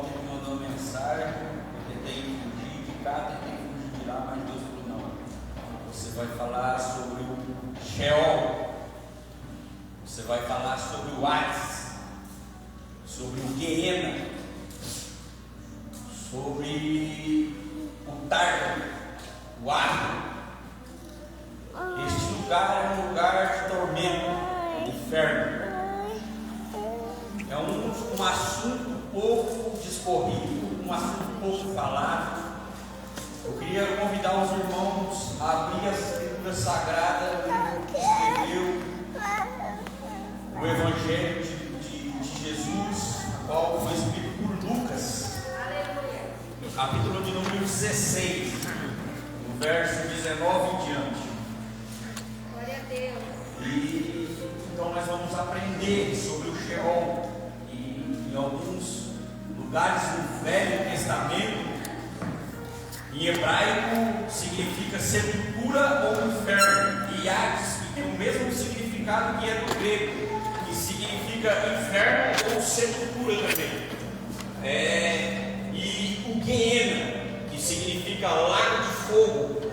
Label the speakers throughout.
Speaker 1: ontem me mandou uma mensagem, eu tentei fugir de cá, tentei fugir de lá, mas Deus falou, não. Você vai falar sobre o Sheol. Você vai falar sobre o Hades, sobre o Gehenna, sobre o Tártaro, o Hades. Este lugar é um lugar de tormento, inferno. É um assunto pouco discorrido, um assunto pouco falado. Eu queria convidar os irmãos a abrir a Escritura Sagrada que escreveu o Evangelho de Jesus, o qual foi escrito por Lucas, no capítulo de número 16, no verso 19 em diante.
Speaker 2: Glória a Deus.
Speaker 1: E então nós vamos aprender sobre o Sheol. Em alguns lugares do Velho Testamento, em hebraico significa sepultura ou inferno, e Hades, que tem o mesmo significado que é do grego, que significa inferno ou sepultura também. E o Gehenna, que significa lago de fogo.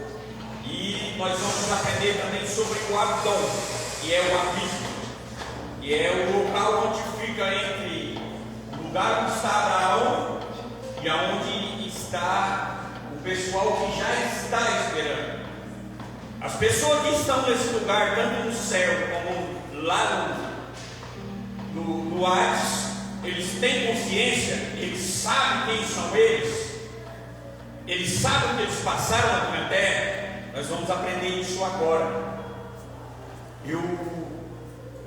Speaker 1: E nós vamos aprender também sobre o Abdon, que é o abismo, que é o local onde fica entre o lugar onde está Abraão e aonde está o pessoal que já está esperando. As pessoas que estão nesse lugar, tanto no céu como lá no Hades, eles têm consciência, eles sabem quem são eles sabem o que eles passaram aqui na terra. Nós vamos aprender isso agora. Eu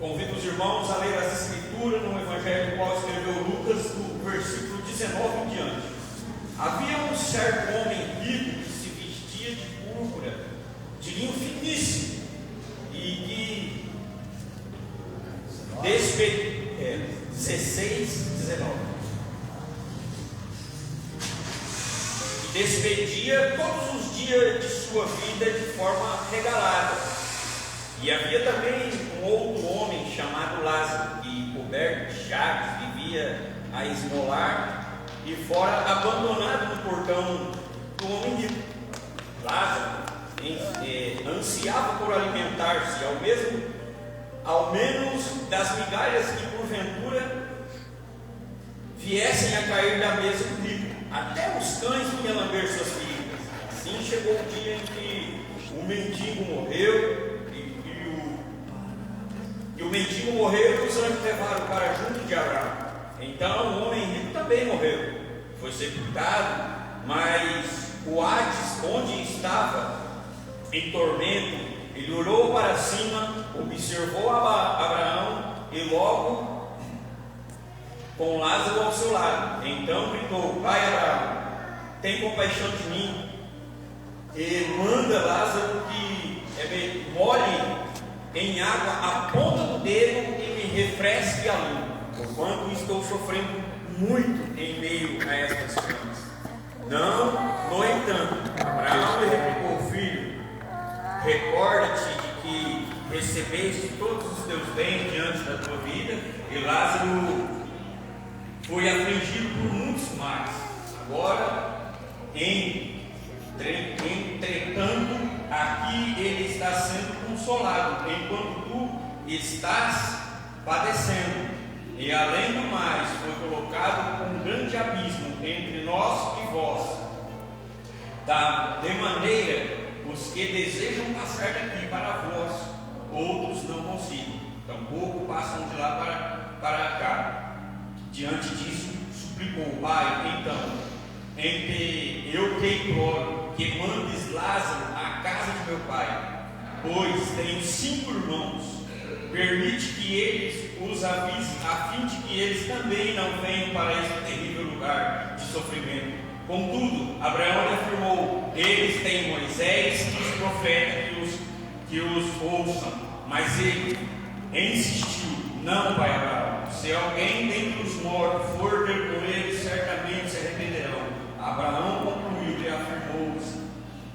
Speaker 1: convido os irmãos a ler as Escrituras no Evangelho do qual escreveu Lucas, do versículo 19 em diante. Havia um certo homem rico que se vestia de púrpura, de linho finíssimo, e que 16, 19. E despedia todos os dias de sua vida de forma regalada. E havia também um outro homem chamado Lázaro, que, coberto de chagas, vivia a esmolar e fora abandonado no portão do homem rico. Lázaro ansiava por alimentar-se, ao menos das migalhas que porventura viessem a cair da mesa do rico. Até os cães vinham lamber suas feridas. Assim chegou o dia em que o mendigo morreu. E o mendigo morreu e os anjos levaram para junto de Abraão. Então o homem rico também morreu, foi sepultado, mas o Hades, onde estava em tormento, ele olhou para cima, observou Abraão e logo com Lázaro ao seu lado. Então gritou: Pai Abraão, tem compaixão de mim e manda Lázaro que me molhe em água a ponta do dedo e me refresque a língua, porquanto estou sofrendo muito em meio a estas chamas. Não, no entanto, Abraão lhe replicou: Filho, recorda-te de que recebeste todos os teus bens diante da tua vida, e Lázaro foi afligido por muitos males. Agora, entretanto, aqui ele está sendo consolado, enquanto tu estás padecendo. E além do mais, foi colocado um grande abismo entre nós e vós, de maneira os que desejam passar daqui para vós, outros não conseguem, tampouco passam de lá para cá. Diante disso, suplicou: Pai, então, eu te imploro que mandes Lázaro à casa de meu pai, pois tenho 5 irmãos. Permite que eles os avise, a fim de que eles também não venham para este terrível lugar de sofrimento. Contudo, Abraão lhe afirmou: eles têm Moisés e os profetas que os ouçam. Mas ele insistiu: não, pai Abraão, se alguém dentre os mortos for ter com eles, certamente se arrependerão. Abraão concluiu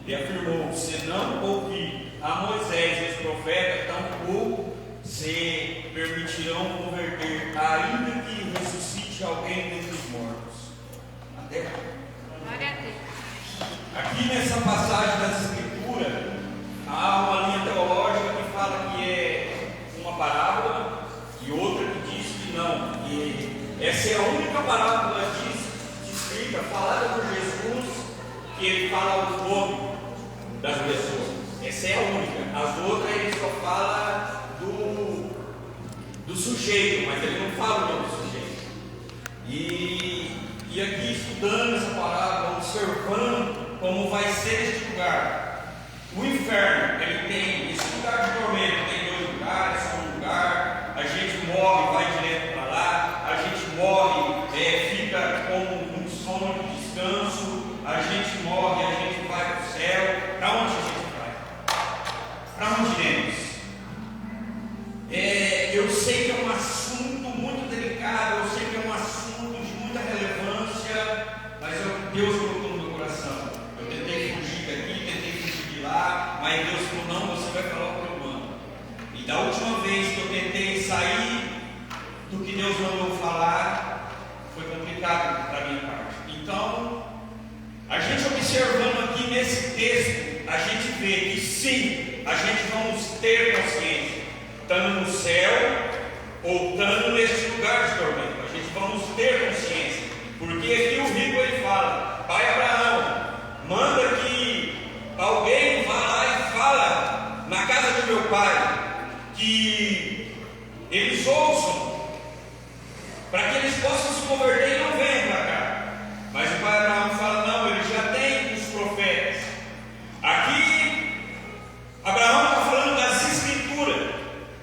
Speaker 1: e afirmou: se não ouvir a Moisés e os profetas, tampouco se permitirão converter, ainda que ressuscite alguém dentre os mortos. nessa passagem das Escrituras, há uma linha teológica que fala que é uma parábola e outra que diz que não. E essa é a única parábola descrita, falada por Jesus, que ele fala o nome das pessoas. Essa é a única. As outras ele só fala do sujeito, mas ele não fala o nome do sujeito. E aqui estudando essa parábola, observando como vai ser este lugar. O inferno, ele tem esse lugar de tormento, tem dois lugares, só um lugar. A gente morre, vai direto para lá. A gente morre, fica como um sono de descanso. A gente morre, a gente vai para o céu. Para onde a gente vai? Para onde iremos? Eu sei que é um assunto muito delicado, eu sei que é um assunto de muita relevância, mas é o que Deus colocou no meu coração. Eu tentei fugir daqui, tentei fugir de lá, mas Deus falou: não, você vai falar o que eu mando. E da última vez que eu tentei sair do que Deus mandou falar, foi complicado para a minha parte. Então, a gente observando aqui nesse texto, a gente vê que sim, a gente vamos ter consciência, estando no céu ou estando nesse lugar de tormento. A gente vamos ter consciência, porque aqui o rico ele fala: pai Abraão, manda que alguém vá lá e fala na casa de meu pai, que eles ouçam, para que eles possam se converter e não venham para cá. Mas o pai Abraão fala: não, ele já tem os profetas. Aqui Abraão está falando das Escrituras.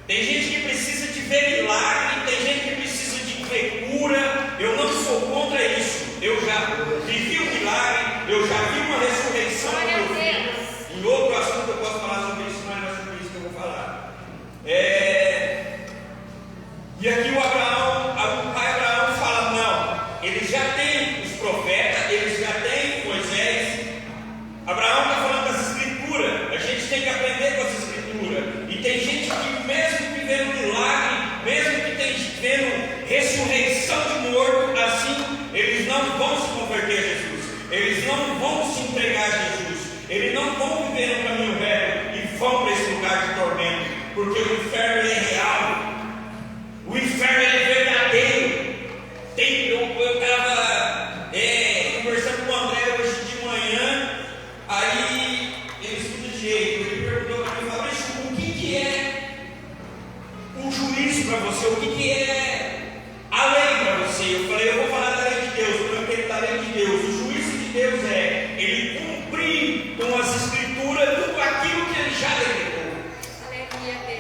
Speaker 1: Tem gente que precisa de ver milagre, tem gente que precisa de ver cura. Eu não sou contra isso. Eu já vivi um milagre, eu já vi uma ressurreição do meu filho. Em outro assunto eu posso falar sobre isso, mas não é sobre isso que eu vou falar. E aqui o pai Abraão fala: não, eles já têm os profetas, eles já têm Moisés. Abraão está falando das Escrituras. A gente tem que aprender com as Escrituras. E tem gente que, mesmo que vendo milagre, mesmo que vendo ressurreição de morto, assim, eles não vão se converter a Jesus, eles não vão se entregar a Jesus, eles não vão viver no caminho velho e vão para esse lugar de tormento, porque o inferno ele é real, o inferno ele é verdadeiro. Eu estava conversando com o André hoje de manhã, aí ele estuda direito, ele perguntou para mim: Fabrício, o que é o juízo para você? O que é a lei para você? Eu falei: eu vou falar da lei de Deus, porque eu quero da lei de Deus. O juízo de Deus é ele cumprir com as Escrituras tudo aquilo que ele já decretou.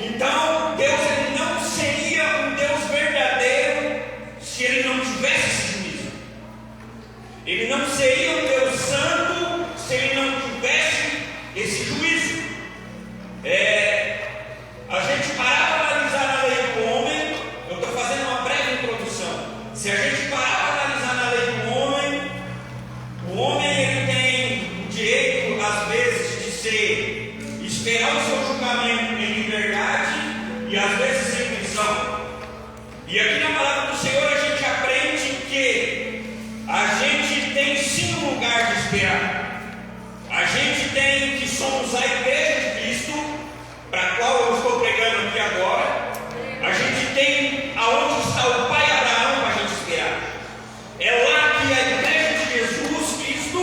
Speaker 1: Então, Deus ele não seria um Deus verdadeiro se ele não tivesse esse juízo. Ele não seria um Deus santo se ele não tivesse esse juízo. A gente parar para analisar na lei do homem, eu estou fazendo uma breve introdução. Se a gente parar para analisar na lei do homem, o homem ele tem o direito, às vezes, de esperar o seu julgamento em liberdade e às vezes em prisão. E aqui na palavra do Senhor a gente aprende que a gente tem sim um lugar de esperar. A gente tem que somos a igreja de Cristo, para a qual eu estou pregando aqui agora. A gente tem aonde está o pai Abraão para a gente esperar. É lá que a igreja de Jesus Cristo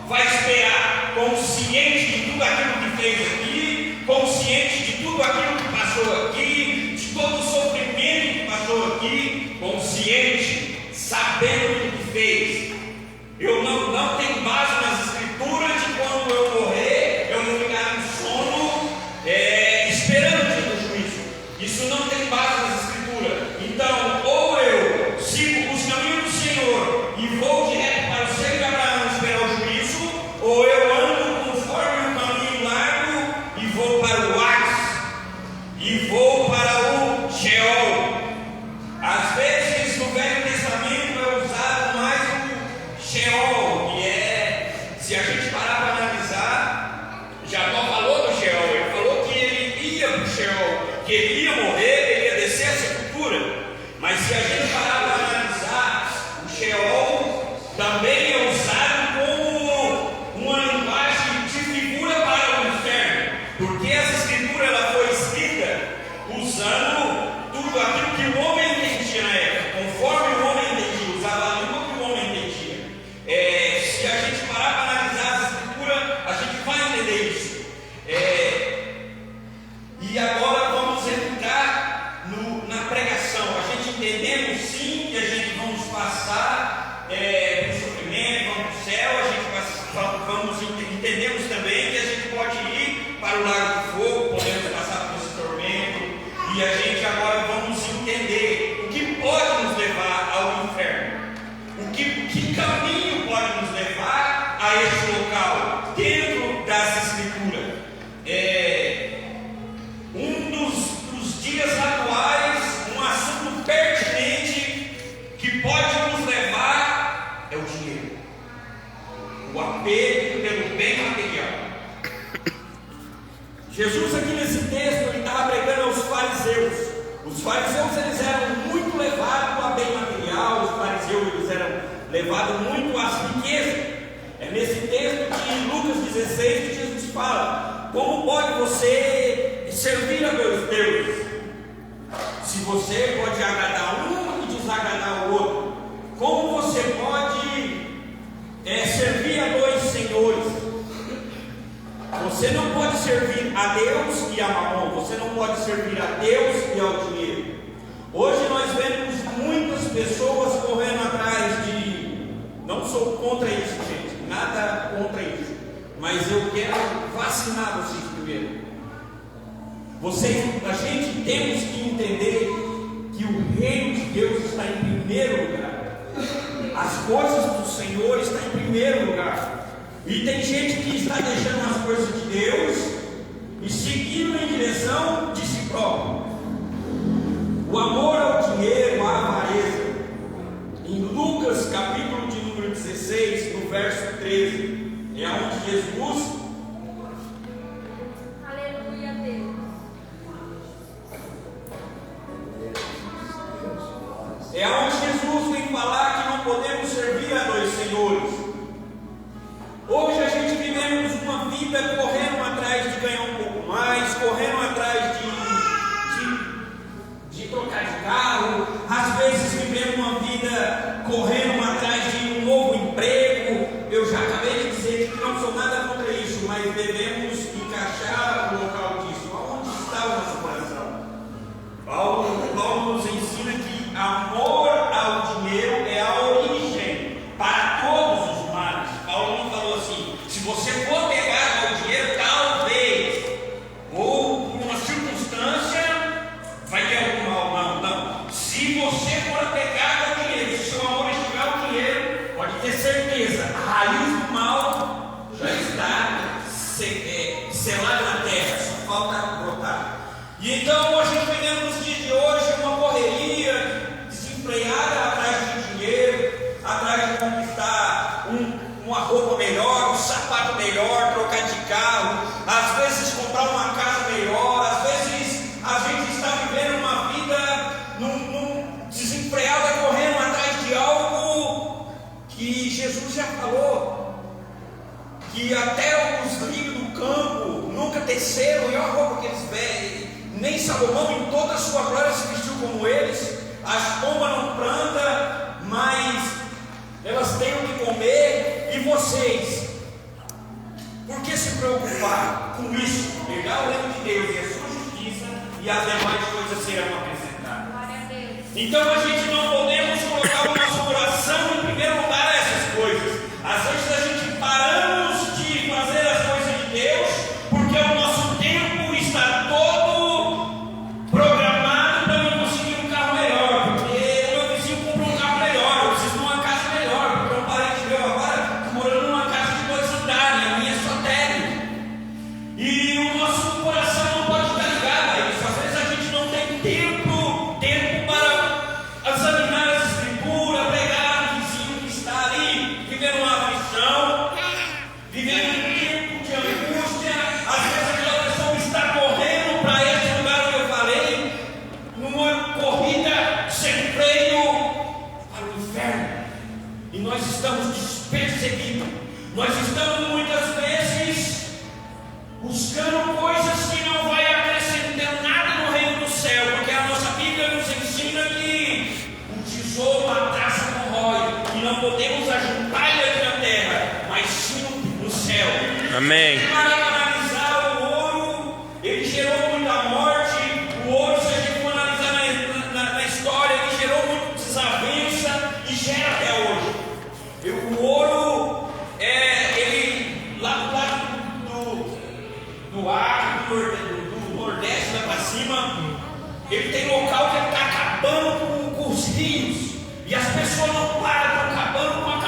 Speaker 1: vai esperar, consciente de tudo aquilo que fez aqui, consciente de tudo aquilo que passou aqui, de todo o sofrimento que passou aqui, consciente, sabendo o que fez. Eu não tenho base nas Escrituras de quando eu morrer, eu vou ficar no sono, esperando o dia do juízo. Isso não tem base nas Escrituras. Então, ou eu sigo os caminhos do Senhor e vou direto para o seio de Abraão esperar o juízo, ou eu ando conforme o caminho largo e vou para o Hades, e vou para o Sheol. Às vezes no Velho Testamento é usado mais o Sheol, que se a gente parar para analisar, Jacó falou do Sheol, ele falou que ele ia para o Sheol, que ele ia morrer, ele ia descer a sepultura. Mas se a gente parar para analisar, o Sheol também é usado como uma linguagem que caminho pode nos levar a esse local dentro das Escrituras. Um dos dias atuais, um assunto pertinente que pode nos levar é o dinheiro, o apego pelo bem material. Jesus aqui nesse texto, ele estava pregando aos fariseus. Os fariseus, eles eram muito levados a bem material, os fariseus, eles eram levados muito às riquezas. É nesse texto que em Lucas 16 que Jesus fala: como pode você servir a meus deuses, se você pode agradar um e desagradar o outro? Como você pode servir a dois senhores? Você não pode servir a Deus e a Mamon, você não pode servir a Deus e ao dinheiro. Hoje nós vemos muitas pessoas correndo atrás de... Não sou contra isso, gente, nada contra isso, mas eu quero vacinar vocês primeiro. A gente temos que entender que o reino de Deus está em primeiro lugar. As coisas do Senhor estão em primeiro lugar. E tem gente que está deixando as coisas de Deus e seguindo em direção de si próprio. O amor ao dinheiro, a avareza. Em Lucas capítulo de número 16, no verso 13, é onde Jesus...
Speaker 2: Aleluia, Deus.
Speaker 1: É onde Jesus vem falar que não podemos servir a dois senhores. Hoje a gente vivemos uma vida correndo atrás de ganhar um pouco mais, correndo atrás de trocar de carro, às vezes vivemos uma vida correndo atrás de um novo emprego. Eu já acabei de dizer que não sou nada contra isso, mas devemos encaixar o local disso. Onde está o nosso coração? Paulo nos ensina que amor ao dinheiro é a origem para todos os males. Paulo não falou assim: se você for pegar ao dinheiro, talvez, ou por uma circunstância, vai ter algum mal. Não. Se você for apegado ao dinheiro, se seu amor estiver ao dinheiro, pode ter certeza, a raiz do mal já está selada na terra, só falta brotar. E então a gente vem nos dias de hoje uma correria desenfreada atrás de dinheiro, atrás de conquistar uma roupa melhor, um sapato melhor, trocar de carro, às vezes comprar uma casa melhor, às vezes a gente está vivendo uma vida desenfreada, correndo atrás de algo que Jesus já falou, que até os lírios do campo nunca teceram, e olha a roupa que eles vestem, nem Salomão em toda a sua glória se vestiu como eles. As pombas não plantam, mas elas têm o que comer. E vocês, por que se preocupar com isso? Pegar o reino de Deus e a sua justiça, e as demais coisas serão acrescentadas.
Speaker 2: Glória a Deus.
Speaker 1: Então a gente não podemos colocar o nosso coração em primeiro lugar a essas coisas. Às vezes a gente paramos de fazer as coisas de Deus porque o nosso tempo está todo programado para eu conseguir um carro melhor, porque o meu vizinho comprou um carro melhor, eu preciso de uma casa melhor, porque um parente meu agora está morando numa casa de 2 andares, a minha é só térreo. E o nosso coração não pode estar ligado a isso. Às vezes a gente não tem tempo para examinar as escrituras, pregar no vizinho que está ali vivendo uma aflição, vivendo um tempo de angústia. Às vezes aquela pessoa está correndo para esse lugar que eu falei, numa corrida sem freio para o inferno, e nós estamos despercebidos. Nós estamos muitas vezes buscando coisas que não vai acrescentar nada no reino do céu, porque a nossa Bíblia nos ensina que o tesouro a traça corrói, e não podemos ajuntar ele aqui na terra, mas sim no céu.
Speaker 3: Amém.
Speaker 1: Para analisar o ouro, ele gerou muita morte. O ouro, se a gente for analisar na história, ele gerou muita desavença e gera até hoje. O ouro, ele lá do lado do Acre, do Nordeste, lá para cima, ele tem local que ele está acabando com os rios, e as pessoas não param, estão acabando com a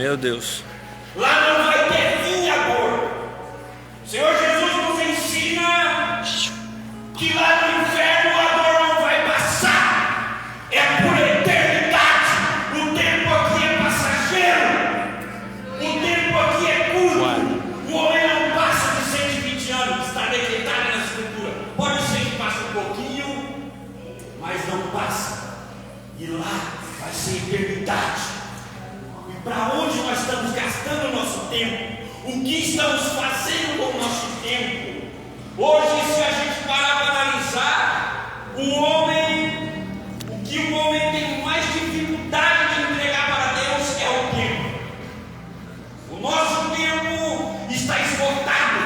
Speaker 3: Meu Deus.
Speaker 1: Lá não vai ter fim a dor. O Senhor Jesus nos ensina que lá no inferno a dor não vai passar. É por eternidade. O tempo aqui é passageiro. O tempo aqui é curto. O homem não passa de 120 anos. Está decretado na Escritura. Pode ser que passe um pouquinho, mas não passa. E lá vai ser eternidade. Para onde nós estamos gastando o nosso tempo? O que estamos fazendo com o nosso tempo? Hoje, se a gente parar para analisar, o que o homem tem mais dificuldade de entregar para Deus é o tempo. O nosso tempo está esgotado.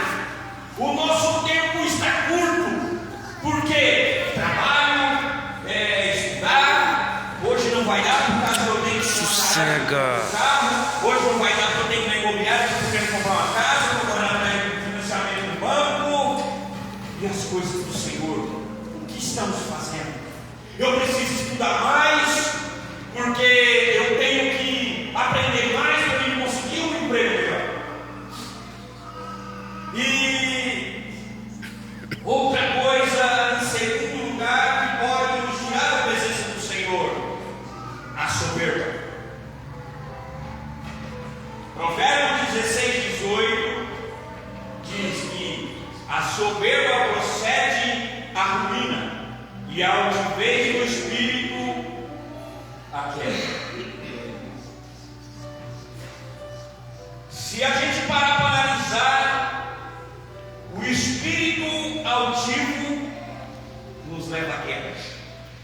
Speaker 1: O nosso tempo está curto. Por quê? Trabalho, estudar. Hoje não vai dar por causa do tempo.
Speaker 3: Sossega.
Speaker 1: Hoje não vai dar porque eu tenho que ir na imobiliária, porque eu quero comprar uma casa, eu vou comprar financiamento no banco. E as coisas do Senhor, o que estamos fazendo? Eu preciso estudar mais, porque eu tenho que aprender mais para mim conseguir um emprego melhor. E outra coisa, em segundo lugar, que pode nos tirar da presença do Senhor, a soberba. Provérbios 16:18 diz que a soberba procede à ruína e a altivez do espírito a queda. Se a gente parar para analisar, o espírito altivo nos leva à queda.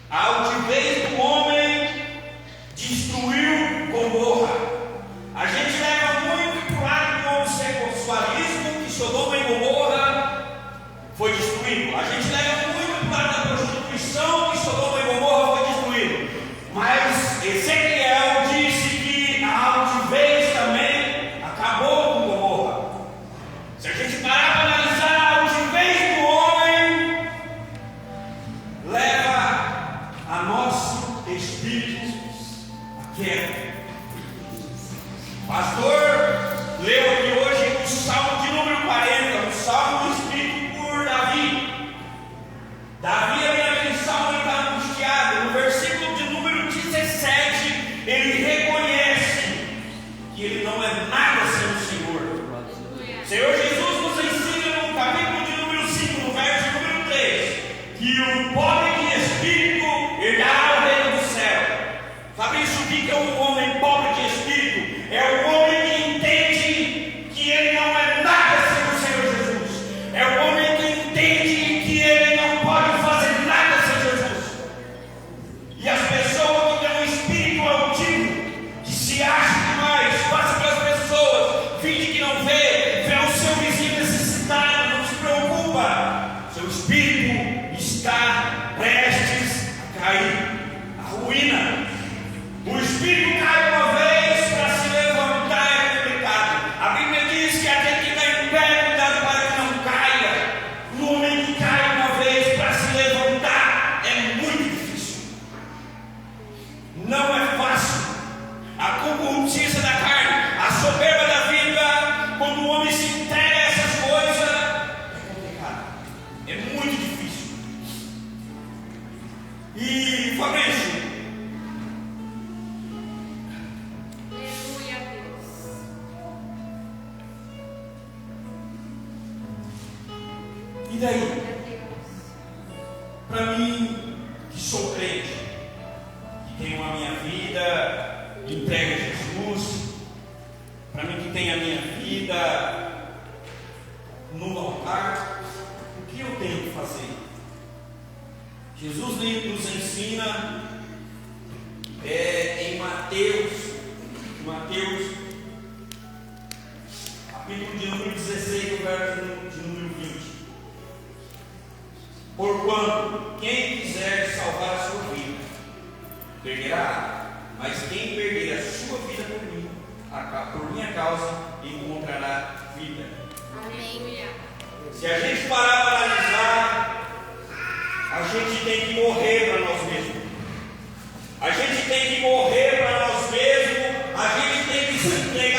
Speaker 1: A altivez do homem destruiu Gomorra. A gente leva muito para o lado do homossexualismo, que Sodoma e Gomorra foi destruído. A gente leva muito para o lado da prostituição, que Sodoma e Gomorra foi destruído. Mas Ezequiel disse que a altivez também acabou com Gomorra. Se a gente parar para analisar, a altivez do homem leva a nosso espírito a queda. Pastor, leu aqui hoje o Salmo de número 40, o Salmo escrito por Davi. Davi, naquele Salmo, ele está angustiado. No versículo de número 17, ele reconhece que ele não é nada sem o Senhor. Senhor Jesus nos ensina no capítulo de número 5, no verso de número 3, que o pobre de espírito herdará o reino do céu. Sabe isso? O que é um homem pobre de espírito? É o homem que entende que ele não é nada sem o Senhor Jesus. É o homem que entende que ele não pode fazer nada sem Jesus. E as pessoas que têm um espírito altivo, que se acham demais, passa pelas pessoas, finge que não vê o seu vizinho necessitado, não se preocupa. Seu espírito está prestes a cair, a ruína. O espírito cai uma vez, para se levantar é complicado. A Bíblia diz que aquele que está em pé, cuidado para que não caia. O homem que cai uma vez, para se levantar é muito difícil. Não é fácil. A concupiscência da carne, a soberba da vida, quando o homem se entrega a essas coisas, é complicado. É muito difícil. E Fabrício, e daí? Para mim, que sou crente, que tenho a minha vida entregue a Jesus, para mim que tenho a minha vida no altar, o que eu tenho que fazer? Jesus nos ensina em Mateus, capítulo de número 16, verso de número 20. Porquanto quem quiser salvar a sua vida, perderá, mas quem perder a sua vida por minha causa, encontrará vida.
Speaker 2: Amém.
Speaker 1: Se a gente parar para analisar, a gente tem que morrer para nós mesmos. A gente tem que morrer para nós mesmos. A gente tem que se entregar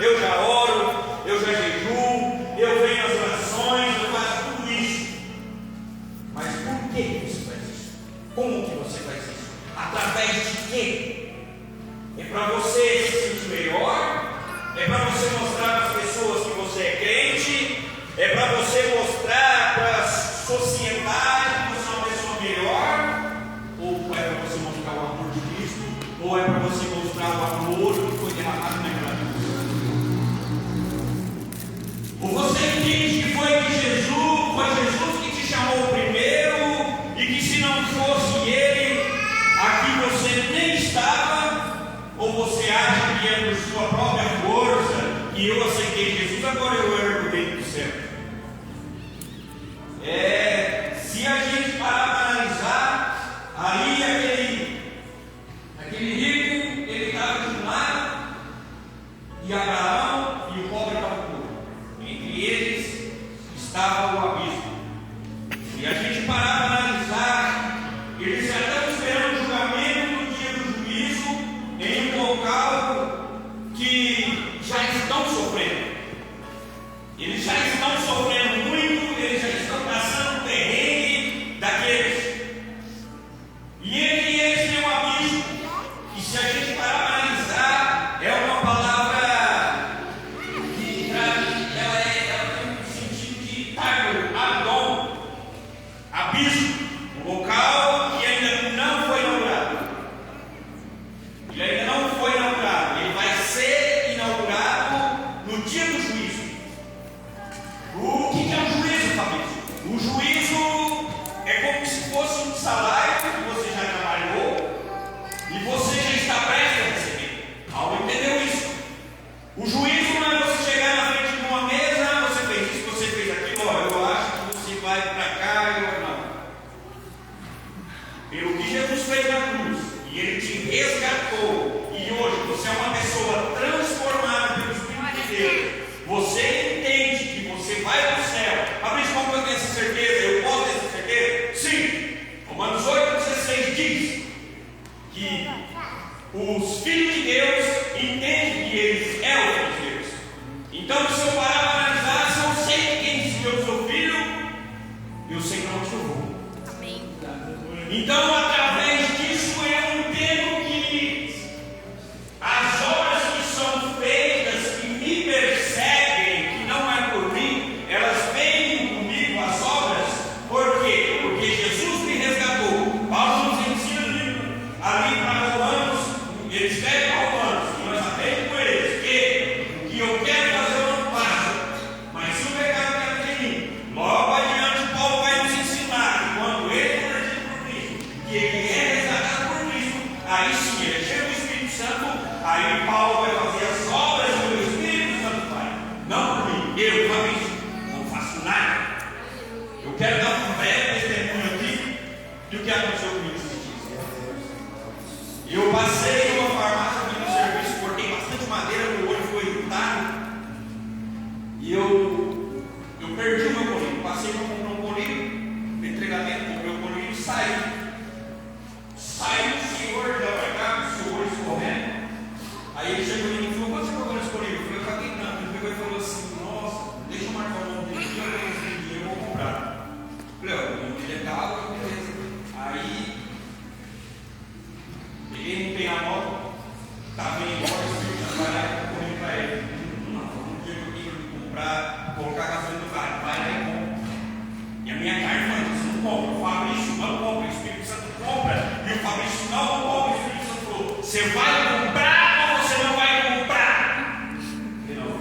Speaker 1: eu já oro, eu já jejuo, eu venho às orações, eu faço tudo isso. Mas por que você faz isso? Como que você faz isso? Através de quê? É para você se sentir melhor? É para você mostrar para as pessoas que você é crente? É para você mostrar para a sociedade que você é uma pessoa melhor? Ou é para você mostrar o amor de Cristo? Ou é para você mostrar o amor que foi derramado naquela cruz? Ou você entende que foi Jesus que te chamou primeiro, e que se não fosse Ele, aqui você nem estava? Ou você acha que é por sua própria força, que eu aceitei Jesus, agora eu herdo o reino do céu? Se a gente parar para analisar, aí aquele rico, ele estava de um lado, e Abraão e o pobre estavam do outro. Entre eles estava o abismo. E a gente parar para analisar, eles já estão esperando o julgamento no dia do juízo, em um local que já estão sofrendo. Eles já estão sofrendo muito, eles já estão passando o perrengue daqueles. E entre eles tem um abismo. E se a gente parar para analisar, é uma palavra que ela tem um sentido de targo, abdom, abismo, um local que ainda não foi inaugurado. Ele ainda não foi inaugurado. Ele vai ser inaugurado no dia do juízo. O que é o juízo, Fabrício? O juízo é como se fosse um salário que você já trabalhou e você já está prestes a receber. Alguém entendeu isso? O juízo não é você chegar na frente de uma mesa, você fez isso, você fez aquilo, eu acho que você vai para cá e eu não. Pelo que Jesus fez na cruz, e Ele te resgatou, e hoje você é uma pessoa transformada pelo Espírito de Deus, você entende que você vai para o céu. Fabrício, como eu tenho essa certeza? Eu posso ter essa certeza? Sim. Romanos 8,16 diz que os filhos de Deus entendem que eles é o Filho de Deus. Então, se eu parar para analisar, se eu sei que quem disse que eu sou filho, eu sei para onde eu vou.
Speaker 2: Amém.
Speaker 1: Então, através disso, eu entendo que as obras que são feitas, que me perseguem, que não é por mim, elas vêm comigo, as obras. Por quê? Porque Jesus me resgatou. Paulo nos ensina ali para Romanos, ele escreve para Romanos, e nós sabemos com eles que o que eu quero fazer eu não faço, mas se o pecado quer em mim, logo adiante Paulo vai nos ensinar que quando ele for agido por Cristo, que ele é resgatado por Cristo, aí sim, ele chega o Espírito Santo, aí Paulo vai fazer as obras do Espírito Santo Pai, não por mim. Eu, Fabrício, não faço nada. Eu quero dar um breve testemunho aqui do que aconteceu comigo esses dias. Eu passei numa farmácia aqui no serviço, cortei bastante madeira, meu olho foi irritado. E eu perdi o meu colírio. Passei para comprar um colírio, entregamento, comprei o colírio e saí. Saiu o senhor de lá para cá, com o seu olho escorrendo. Aí ele chegou em mim e falou: quanto você pagou nesse colírio? Eu falei: eu paguei tanto. Ele pegou e falou assim: nossa, deixa eu marcar o nome dele aqui, eu tenho esse dinheiro, eu vou comprar. Eu falei: ó, o nome dele é tal, beleza. Aí peguei, não tem a moto, estava indo embora, eu trabalhar e corri para ele. Não, um dia que eu tenho que comprar, colocar a gasolina no carro, vai lá e compra. E a minha carne falou: você não compra, o Fabrício não compra, o Espírito Santo compra. E o Fabrício não compra, o Espírito Santo falou: você vai comprar ou você não vai comprar? Eu não.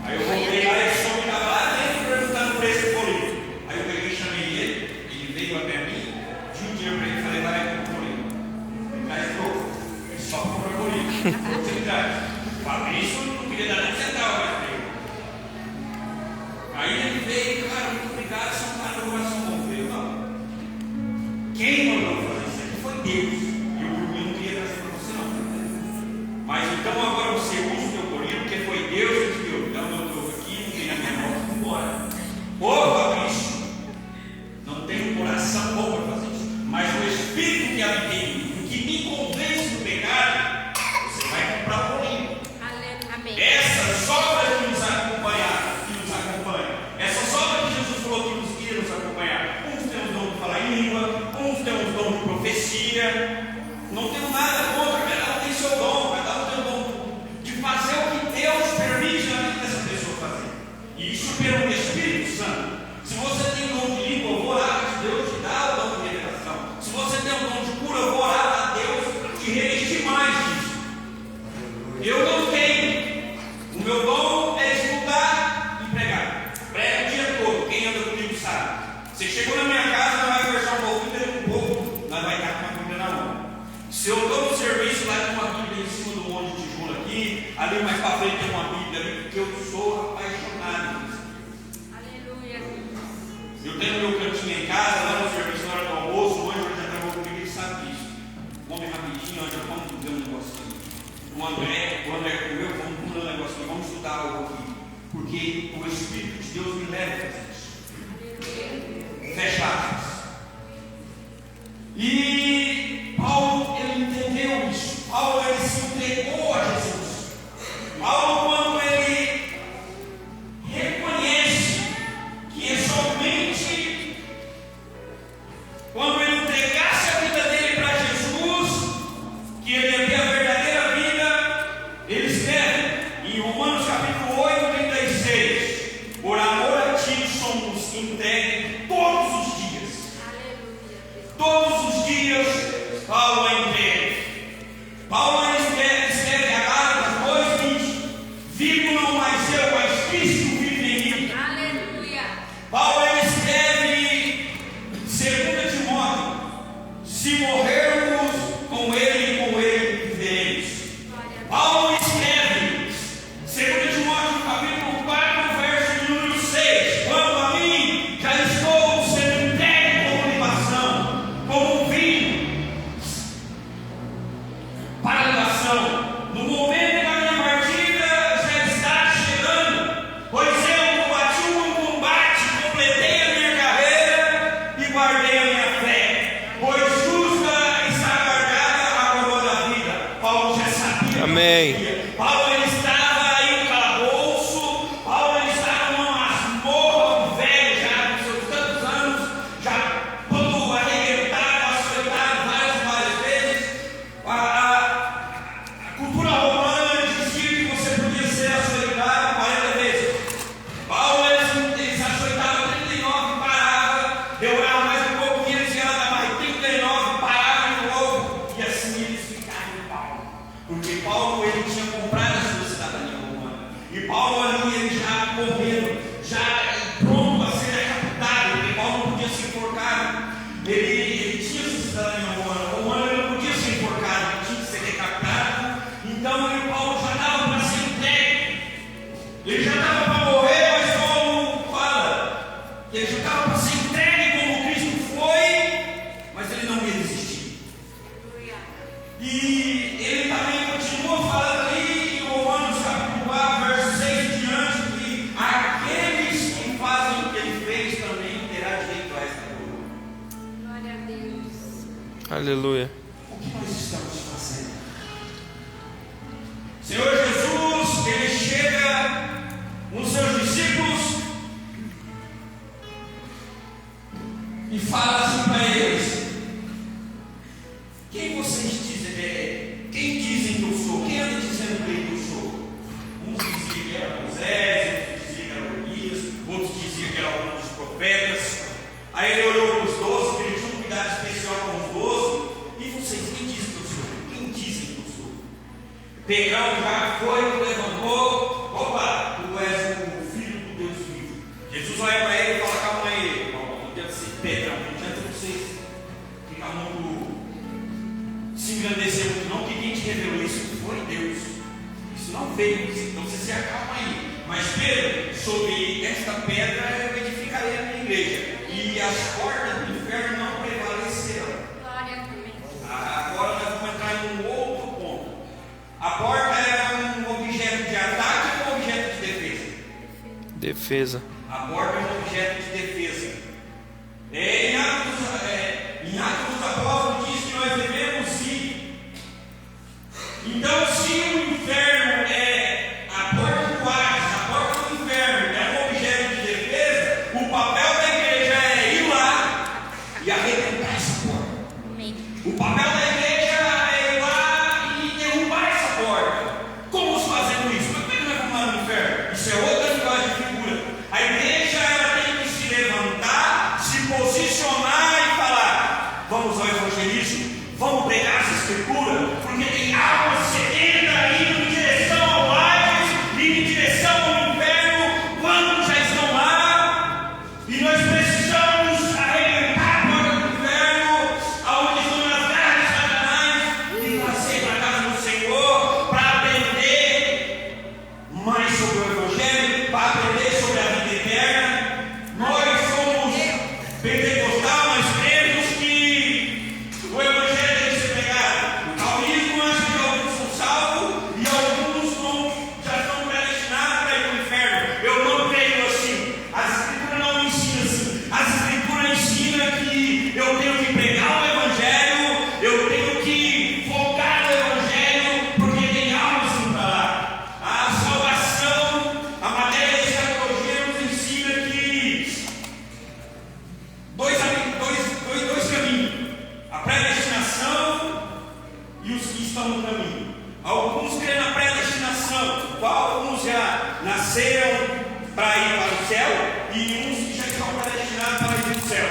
Speaker 1: Aí eu voltei lá e esse homem estava lá dentro perguntando o preço do colírio. Aí eu peguei e chamei ele veio até mim, de um dia para ele e falei: vai lá com o colírio. Ele traz troco, ele só compra colírio. Você traz. O Fabrício não queria dar nem centavo mais para ele. Aí ele veio: cara, muito obrigado, você não está no coração bom. Eu falei: não. Quem mandou fazer isso aqui foi Deus. E eu não queria trazer para você, não. Mas então agora você usa o teu colírio, porque foi Deus que te deu. Então eu estou aqui, não tem na minha mão, vou embora. Ô Fabrício, não tenho coração bom para fazer isso, mas o Espírito que habita em mim, o que me convence do pecado, você vai comprar o colírio. Eu não tenho. O meu dom é estudar e pregar. Prega o dia todo. Quem anda comigo sabe. Você chegou na minha casa, nós vai conversar um pouco, nós vai estar com uma Bíblia na mão. Se eu estou no serviço, lá tem uma Bíblia em cima do monte de tijolo aqui, ali mais para frente tem uma Bíblia ali, porque eu sou apaixonado.
Speaker 2: Aleluia.
Speaker 1: Eu tenho meu cantinho em casa, lá no serviço, na hora do almoço, o Ângelo já trabalhou comigo, ele sabe disso. Come rapidinho, Ângelo, vamos fazer um negocinho. O André comeu, vamos comer um negocinho, vamos estudar algo aqui. Porque o Espírito de Deus me leva a fazer isso. Fecha aspas. E Paulo, ele entendeu isso. Paulo, ele se entregou a Jesus. Paulo, quando ele reconhece que é somente quando ele entregasse a vida dele para Jesus, que ele ia ter a verdadeira vida, ele escreve em Romanos capítulo 8, 36: por amor a ti somos entregues todos os dias. Todos os dias, Paulo é entregue. Paulo escreve a Gálatas 2:20: vivo não mais eu, mas Cristo vive em mim.
Speaker 2: Aleluia.
Speaker 1: Paulo escreve 2 Timóteo: se morrermos com ele viveremos. Paulo escreve 2 Timóteo capítulo 4, verso de número 6: quanto a mim, já estou sendo entregue como libação, como vinho para libação. No momento da minha partida já está chegando, pois eu combati o bom combate, completei a minha carreira e guardei a minha fé, pois justa está guardada a coroa da vida. Paulo já sabia.
Speaker 3: Amém.
Speaker 1: Paulo, ele estava aí no calabouço. Paulo, ele estava numa masmorra, velho já, com seus tantos anos, já todo arrebentado, açoitado várias vezes. A cultura romana dizia que você podia ser açoitado 40 vezes. Paulo, ele se açoitava 39, parava, demorava mais um pouco, ia lá mais 39, parava de novo, e assim eles ficavam em Paulo. Porque Paulo, ele tinha comprado a sua cidadania romana. E Paulo ali, ele já morrendo, já pronto a ser decapitado, porque Paulo não podia ser enforcado. Ele tinha sua cidadania romana. O romano ele não podia ser enforcado, ele tinha que ser decapitado. Então ele, Paulo já estava para ser entregue. Ele já estava para morrer, mas Paulo fala que ele já estava para ser entregue como Cristo foi, mas ele não ia desistir.
Speaker 2: Aleluia.
Speaker 1: E ele também continua falando ali em Romanos capítulo 4, verso 6 em diante, que aqueles que fazem o que ele fez também terá direito a esta coroa.
Speaker 2: Glória a Deus.
Speaker 3: Aleluia.
Speaker 1: O que nós estamos fazendo? Senhor Jesus, ele chega nos seus discípulos e fala assim para eles: quem vocês dizem? Quem dizem que eu sou? Quem anda dizendo que eu sou? Uns diziam que era Moisés, outros diziam que era Elias, outros diziam que era um dos profetas. Aí ele olhou para os 12, ele tinha um cuidado especial com os 12. E vocês, quem dizem que eu sou? Quem dizem que eu sou? Pedrão já foi, levantou: opa, tu és o filho do Deus vivo. Jesus olha para ele e fala: calma aí, não adianta ser Pedrão, não adianta vocês ficar muito se engrandecer muito, não, que quem te revelou isso foi Deus. Isso não veio, então você se acalma aí. Mas Pedro, sobre esta pedra eu edificarei a minha igreja, e as portas do inferno não prevalecerão.
Speaker 2: Glória a Deus.
Speaker 1: Agora nós vamos entrar em um outro ponto. A porta era um objeto de ataque ou um objeto de defesa?
Speaker 3: Defesa.
Speaker 1: A porta é um objeto de defesa. Em Atos dos Apóstolos diz que nós devemos ir. Então, se o inferno é a porta do Hades, a porta do inferno é um objeto de defesa, o papel da igreja é ir lá e arrebentar essa porta.
Speaker 2: Amém.
Speaker 1: O papel da igreja é ir lá e derrubar essa porta. Como fazendo isso? Mas como é que nós vamos lá no inferno? Isso é outra linguagem de figura. A igreja, ela tem que se levantar, se posicionar e falar: vamos ao evangelismo, vamos pregar essa escritura, porque tem alma sedenta aí céu e uns que já estão predestinados para ir para o céu.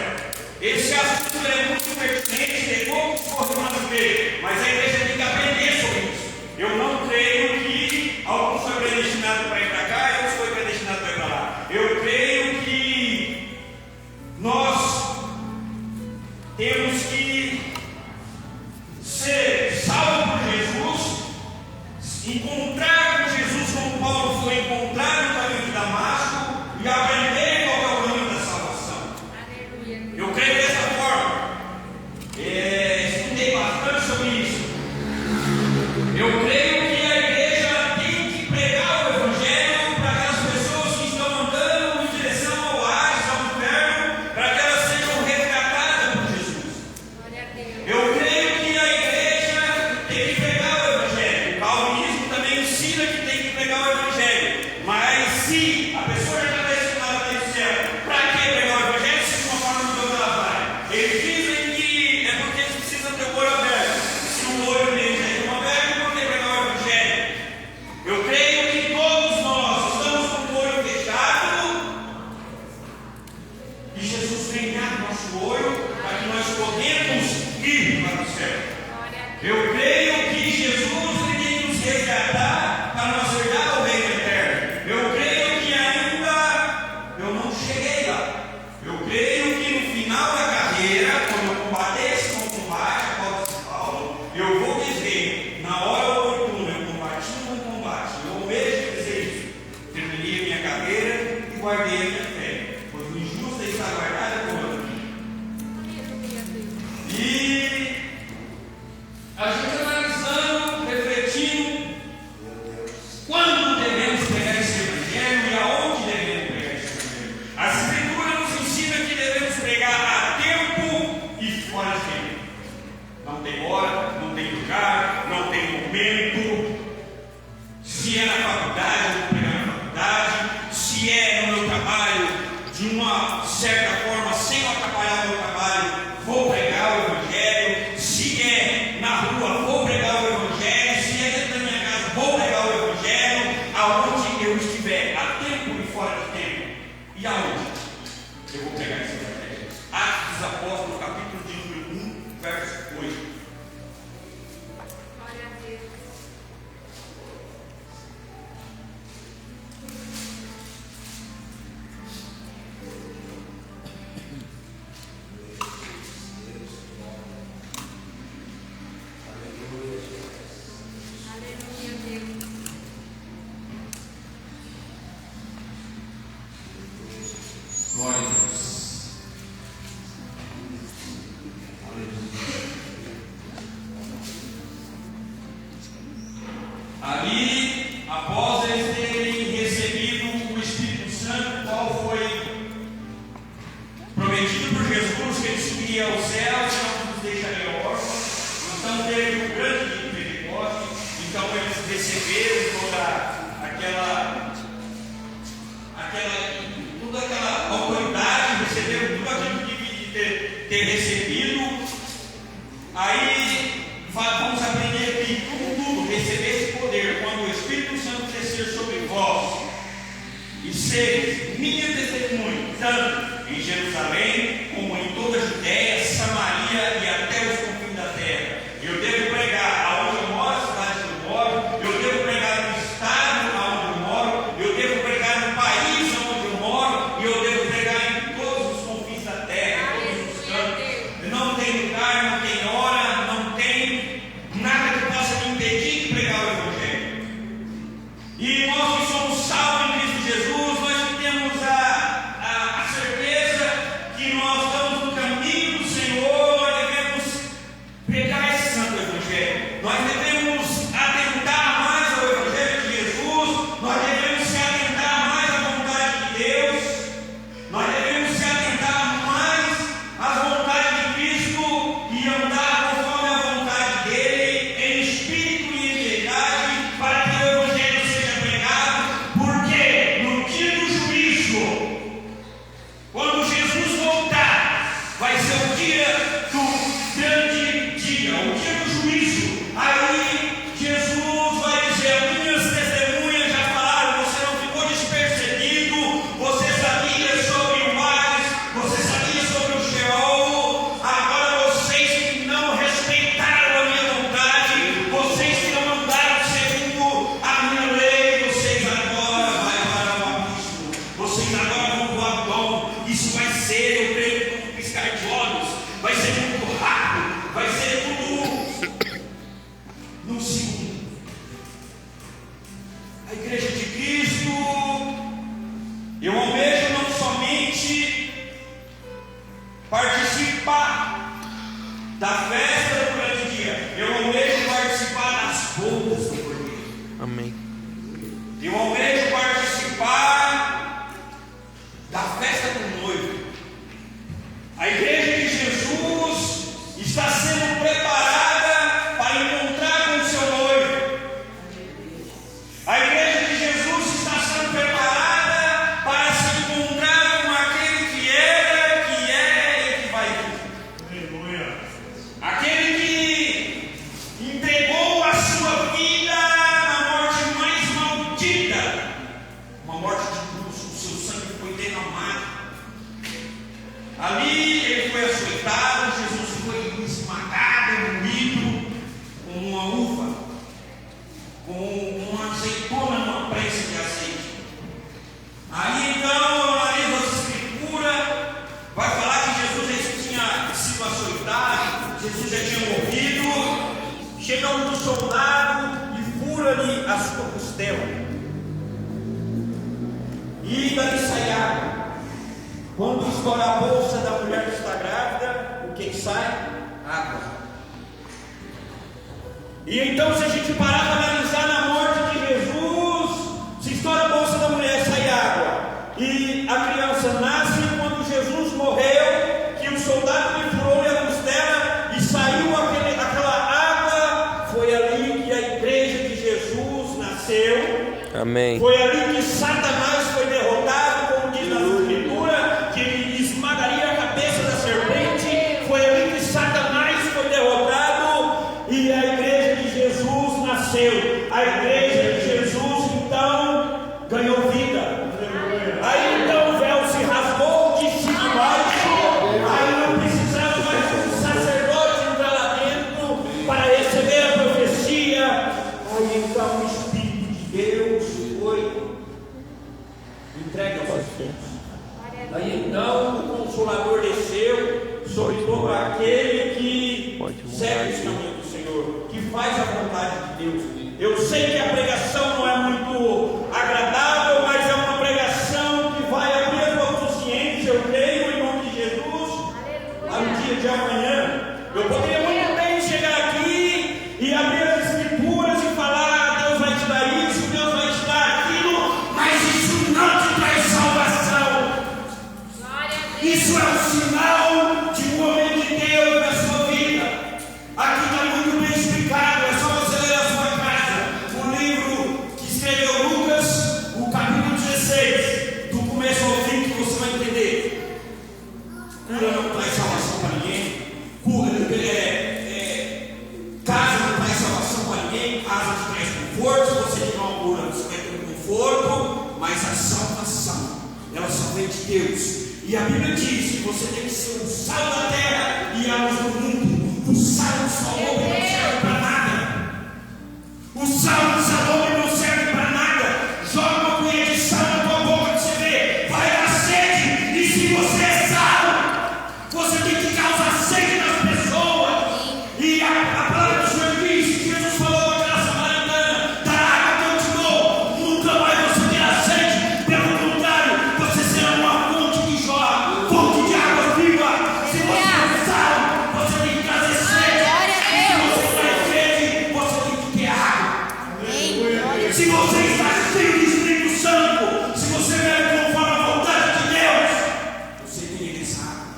Speaker 1: Esse assunto é muito pertinente, é pouco importante ver, mas a igreja tem que aprender sobre isso. Eu não creio que alguns foram predestinados para ir para cá e outros foram predestinados para ir para lá. Eu creio que nós temos que ser salvos por Jesus, encontrar com Jesus como Paulo foi encontrar no caminho de Damasco e aprender qual é o caminho da salvação.
Speaker 2: Aleluia.
Speaker 1: Eu creio dessa forma. Estudei bastante sobre isso. Eu creio que a igreja tem que pregar o Evangelho para aquelas pessoas que estão andando em direção ao Hades, ao inferno, para que elas sejam resgatadas por Jesus.
Speaker 2: Glória a Deus.
Speaker 1: Eu creio que a igreja tem que pregar o Evangelho. O calvinismo também ensina que tem que pregar o Evangelho. Mas se a pessoa já está destinada para o céu, para que pregar o Evangelho se de uma forma de onde ela vai? Eles dizem que é porque eles precisam ter o olho aberto. Se o olho deles é de uma aberto, por que pregar o Evangelho? Eu creio que todos nós estamos com o olho fechado e Jesus vem no nosso olho para que nós podemos ir para o céu.
Speaker 2: Glória a Deus.
Speaker 1: Eu creio que Jesus ele tem que nos resgatar para nós herdar o reino eterno. Eu creio que ainda eu não cheguei lá. Eu creio que no final da carreira, quando eu combater esse bom combate, a qual disse Paulo, eu vou dizer, na hora oportuna, eu combati um bom combate. Eu mesmo dizer isso. Terminei a minha carreira e guardei a minha fé. Pois o injusto está guardado quando?
Speaker 2: Aleluia, Deus.
Speaker 1: E a gente analisando, refletindo, quando devemos pregar esse Evangelho e aonde devemos pregar esse Evangelho. As Escrituras nos ensinam que devemos pregar a tempo e fora de tempo. Não tem hora, não tem lugar, não tem momento. Se é na faculdade, eu vou pregar na faculdade. Se é no meu trabalho, de uma certa forma, sem atrapalhar o meu trabalho, vou pregar o Evangelho. Se é na rua, vou pregar o Evangelho. Se é dentro da minha casa, vou pregar o Evangelho. Aonde eu estiver, a tempo e fora de tempo. E aonde eu vou pregar esse Evangelho? Atos dos Apóstolos, capítulo de número 1, verso 8.
Speaker 2: Glória a Deus. Aleluia, Deus.
Speaker 1: Glória a Deus. Ali, após eles terem recebido o Espírito Santo, qual foi prometido por Jesus, que ele subiria aos céus e não nos deixaria órfãos. Então teve um grande dia de Pentecoste. Então eles receberam toda aquela autoridade, receberam tudo aquilo que devia ter recebido. Aí vamos aprender que, contudo, receber esse poder quando o Espírito Santo descer sobre vós e seres minhas testemunhas, tanto em Jerusalém como em toda a Judéia, Samaria e até os confins da terra. Eu devo pregar aonde eu moro, a cidade que eu moro, eu devo pregar no estado aonde eu moro, eu devo pregar no país onde eu moro, e eu devo pregar em todos os confins da terra, em todos os cantos. A igreja de Cristo, eu almejo não somente participar da festa do grande dia, eu almejo participar das bodas do Cordeiro.
Speaker 3: Amém.
Speaker 1: Eu almejo participar da festa do noivo. A igreja de Jesus está sendo preparada para encontrar com o seu noivo. A igreja de Jesus está sendo preparada para se encontrar com aquele que era, que é e que vai vir. Aleluia. Aquele que entregou a sua vida na morte mais maldita, uma morte de cruz, o seu sangue foi derramado. Ali ele foi açoitado, Jesus foi esmagado, moído como uma uva, com uma azeitona numa prensa de azeite. Aí então, eu analiso a escritura, vai falar que Jesus já tinha sido açoitado, Jesus já tinha morrido. Chega um soldado e fura-lhe a sua costela. E dali sai água. Quando estoura a bolsa da mulher que está grávida, o que sai? Água. E então, se a gente parar para analisar na morte de Jesus, se estoura a bolsa da mulher, sai água. E a criança nasce quando Jesus morreu, que o soldado lhe furou a costela e saiu aquela água. Foi ali que a igreja de Jesus nasceu.
Speaker 3: Amém.
Speaker 1: Foi ali que Satanás foi derrotado, como diz na escritura, que ele esmagaria a cabeça da serpente. Foi ali que Satanás foi derrotado e a igreja de Jesus nasceu. A igreja de Jesus então ganhou vida. Aí então o véu se rasgou de cima e baixo. Aí não precisava mais um sacerdote entrar lá dentro para receber a profecia. Aí então o Espírito de Deus foi entregue aos seus filhos. Aí então o Consolador desceu sobre todo aquele que segue os caminhos do Senhor, que faz a vontade de Deus. Eu sei que a pregação não é muito agradável, mas é uma pregação que vai abrir a tua consciência, eu creio, em nome de Jesus. No dia de amanhã, eu poderia muito bem chegar aqui e abrir as escrituras e falar: Deus vai te dar isso, Deus vai te dar aquilo, mas isso não te traz salvação. Isso é um sinal de um homem de Deus na sua vida. Aqui está muito bem explicado, é só você ler a sua casa. O livro que escreveu Lucas, o capítulo 16, do começo ao fim, que você vai entender. Cura não traz salvação para ninguém. Casa não traz salvação para ninguém. Casa te traz conforto. Se você tiver uma cura, você vai ter um conforto. Mas a salvação, ela só vem de Deus. E a Bíblia diz que você tem que ser o sal da terra e a luz do mundo. O sal do Salomão não serve para nada. O sal do Salomão não serve para nada. Joga uma colher de sal na tua boca que você vê, vai dar sede. E se você é sal, você tem que causar sede nas pessoas. E a palavra do Senhor diz que Jesus falou para aquela samaritana: da água que eu te dou, nunca mais você terá sede. Pelo contrário, você será uma fonte que jorra, fonte de água viva. Se você é sal, você tem que trazer sede. Se você traz sede, você tem que ter água. Se você está cheio de Espírito Santo, se você bebe conforme a vontade de Deus, você tem essa água.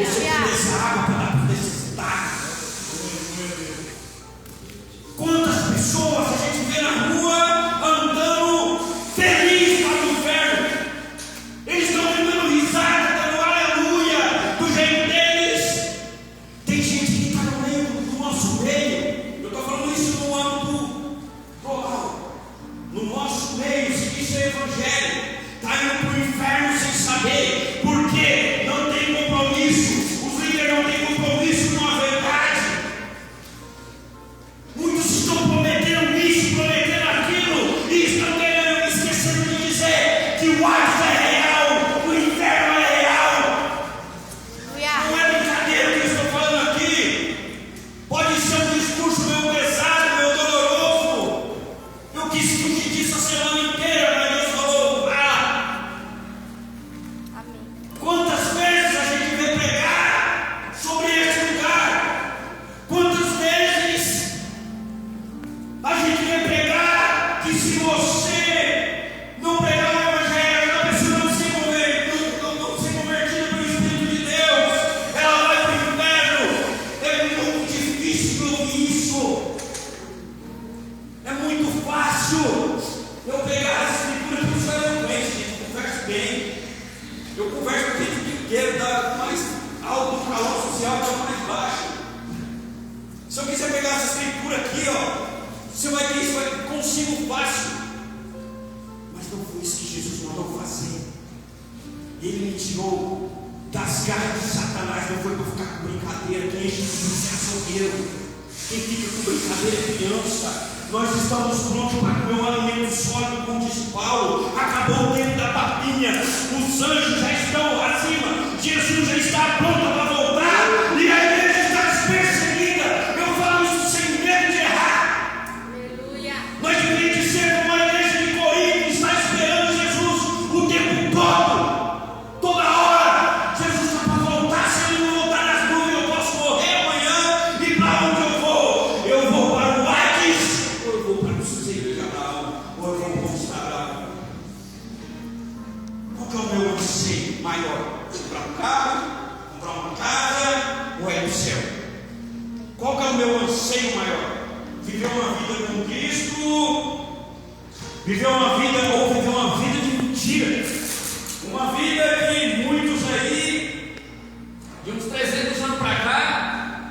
Speaker 1: Você tem essa água para dar para os necessitados. Quantas pessoas a gente vê na rua andando feliz para o inferno? Eles estão dando risada, dando aleluia do jeito deles. Tem gente que está no meio do nosso meio. Eu estou falando isso no âmbito global. No nosso meio, se diz o evangelho, está indo para o inferno sem saber. Por quê? Não tem compromisso. Os líderes não têm compromisso com a verdade. Muitos estão prometendo isso, prometendo aquilo, e estão querendo, esquecendo de dizer que o Hades é real, o inferno é real. Não é brincadeira que eu estou falando aqui. Pode ser um discurso meio pesado, meio doloroso. Eu quis fugir disso que se você não pegar o Evangelho, a pessoa não se convertida pelo Espírito de Deus, ela vai para o inferno. É muito difícil ouvir isso. É muito fácil eu pegar a escritura que eu sou eloquente, gente, eu converso bem. Eu converso com gente que quer dar mais alto para o social, para mais baixo. Se eu quiser pegar essa escritura aqui, ó, você vai ter isso, vai consigo fácil. Mas não foi isso que Jesus mandou fazer. Ele me tirou das garras de Satanás. Não foi para ficar com brincadeira. Quem enche de açougueiro, quem fica com brincadeira é criança. Nós estamos prontos para comer um alimento sólido, como disse Paulo. Acabou o tempo da papinha. Os anjos já estão acima. Jesus já está pronto para voltar. E a igreja está despercebida. Eu falo isso sem medo de errar.
Speaker 2: Aleluia.
Speaker 1: Nós deveríamos ser como a igreja de Corinto, que está esperando Jesus o tempo todo. Toda hora. Jesus está para voltar. Se ele não voltar nas nuvens, eu posso morrer amanhã. E para onde eu vou? Eu vou para o Hades, ou eu vou para o Sucesso de Abraão, ou eu vou conquistar Abraão. Qual que é o meu anseio maior? Comprar um carro, comprar uma casa, ou é do céu? Qual que é o meu anseio maior? Viver uma vida com Cristo, viver uma vida ou viver uma vida de mentira? Uma vida que muitos aí, de uns 300 anos para cá,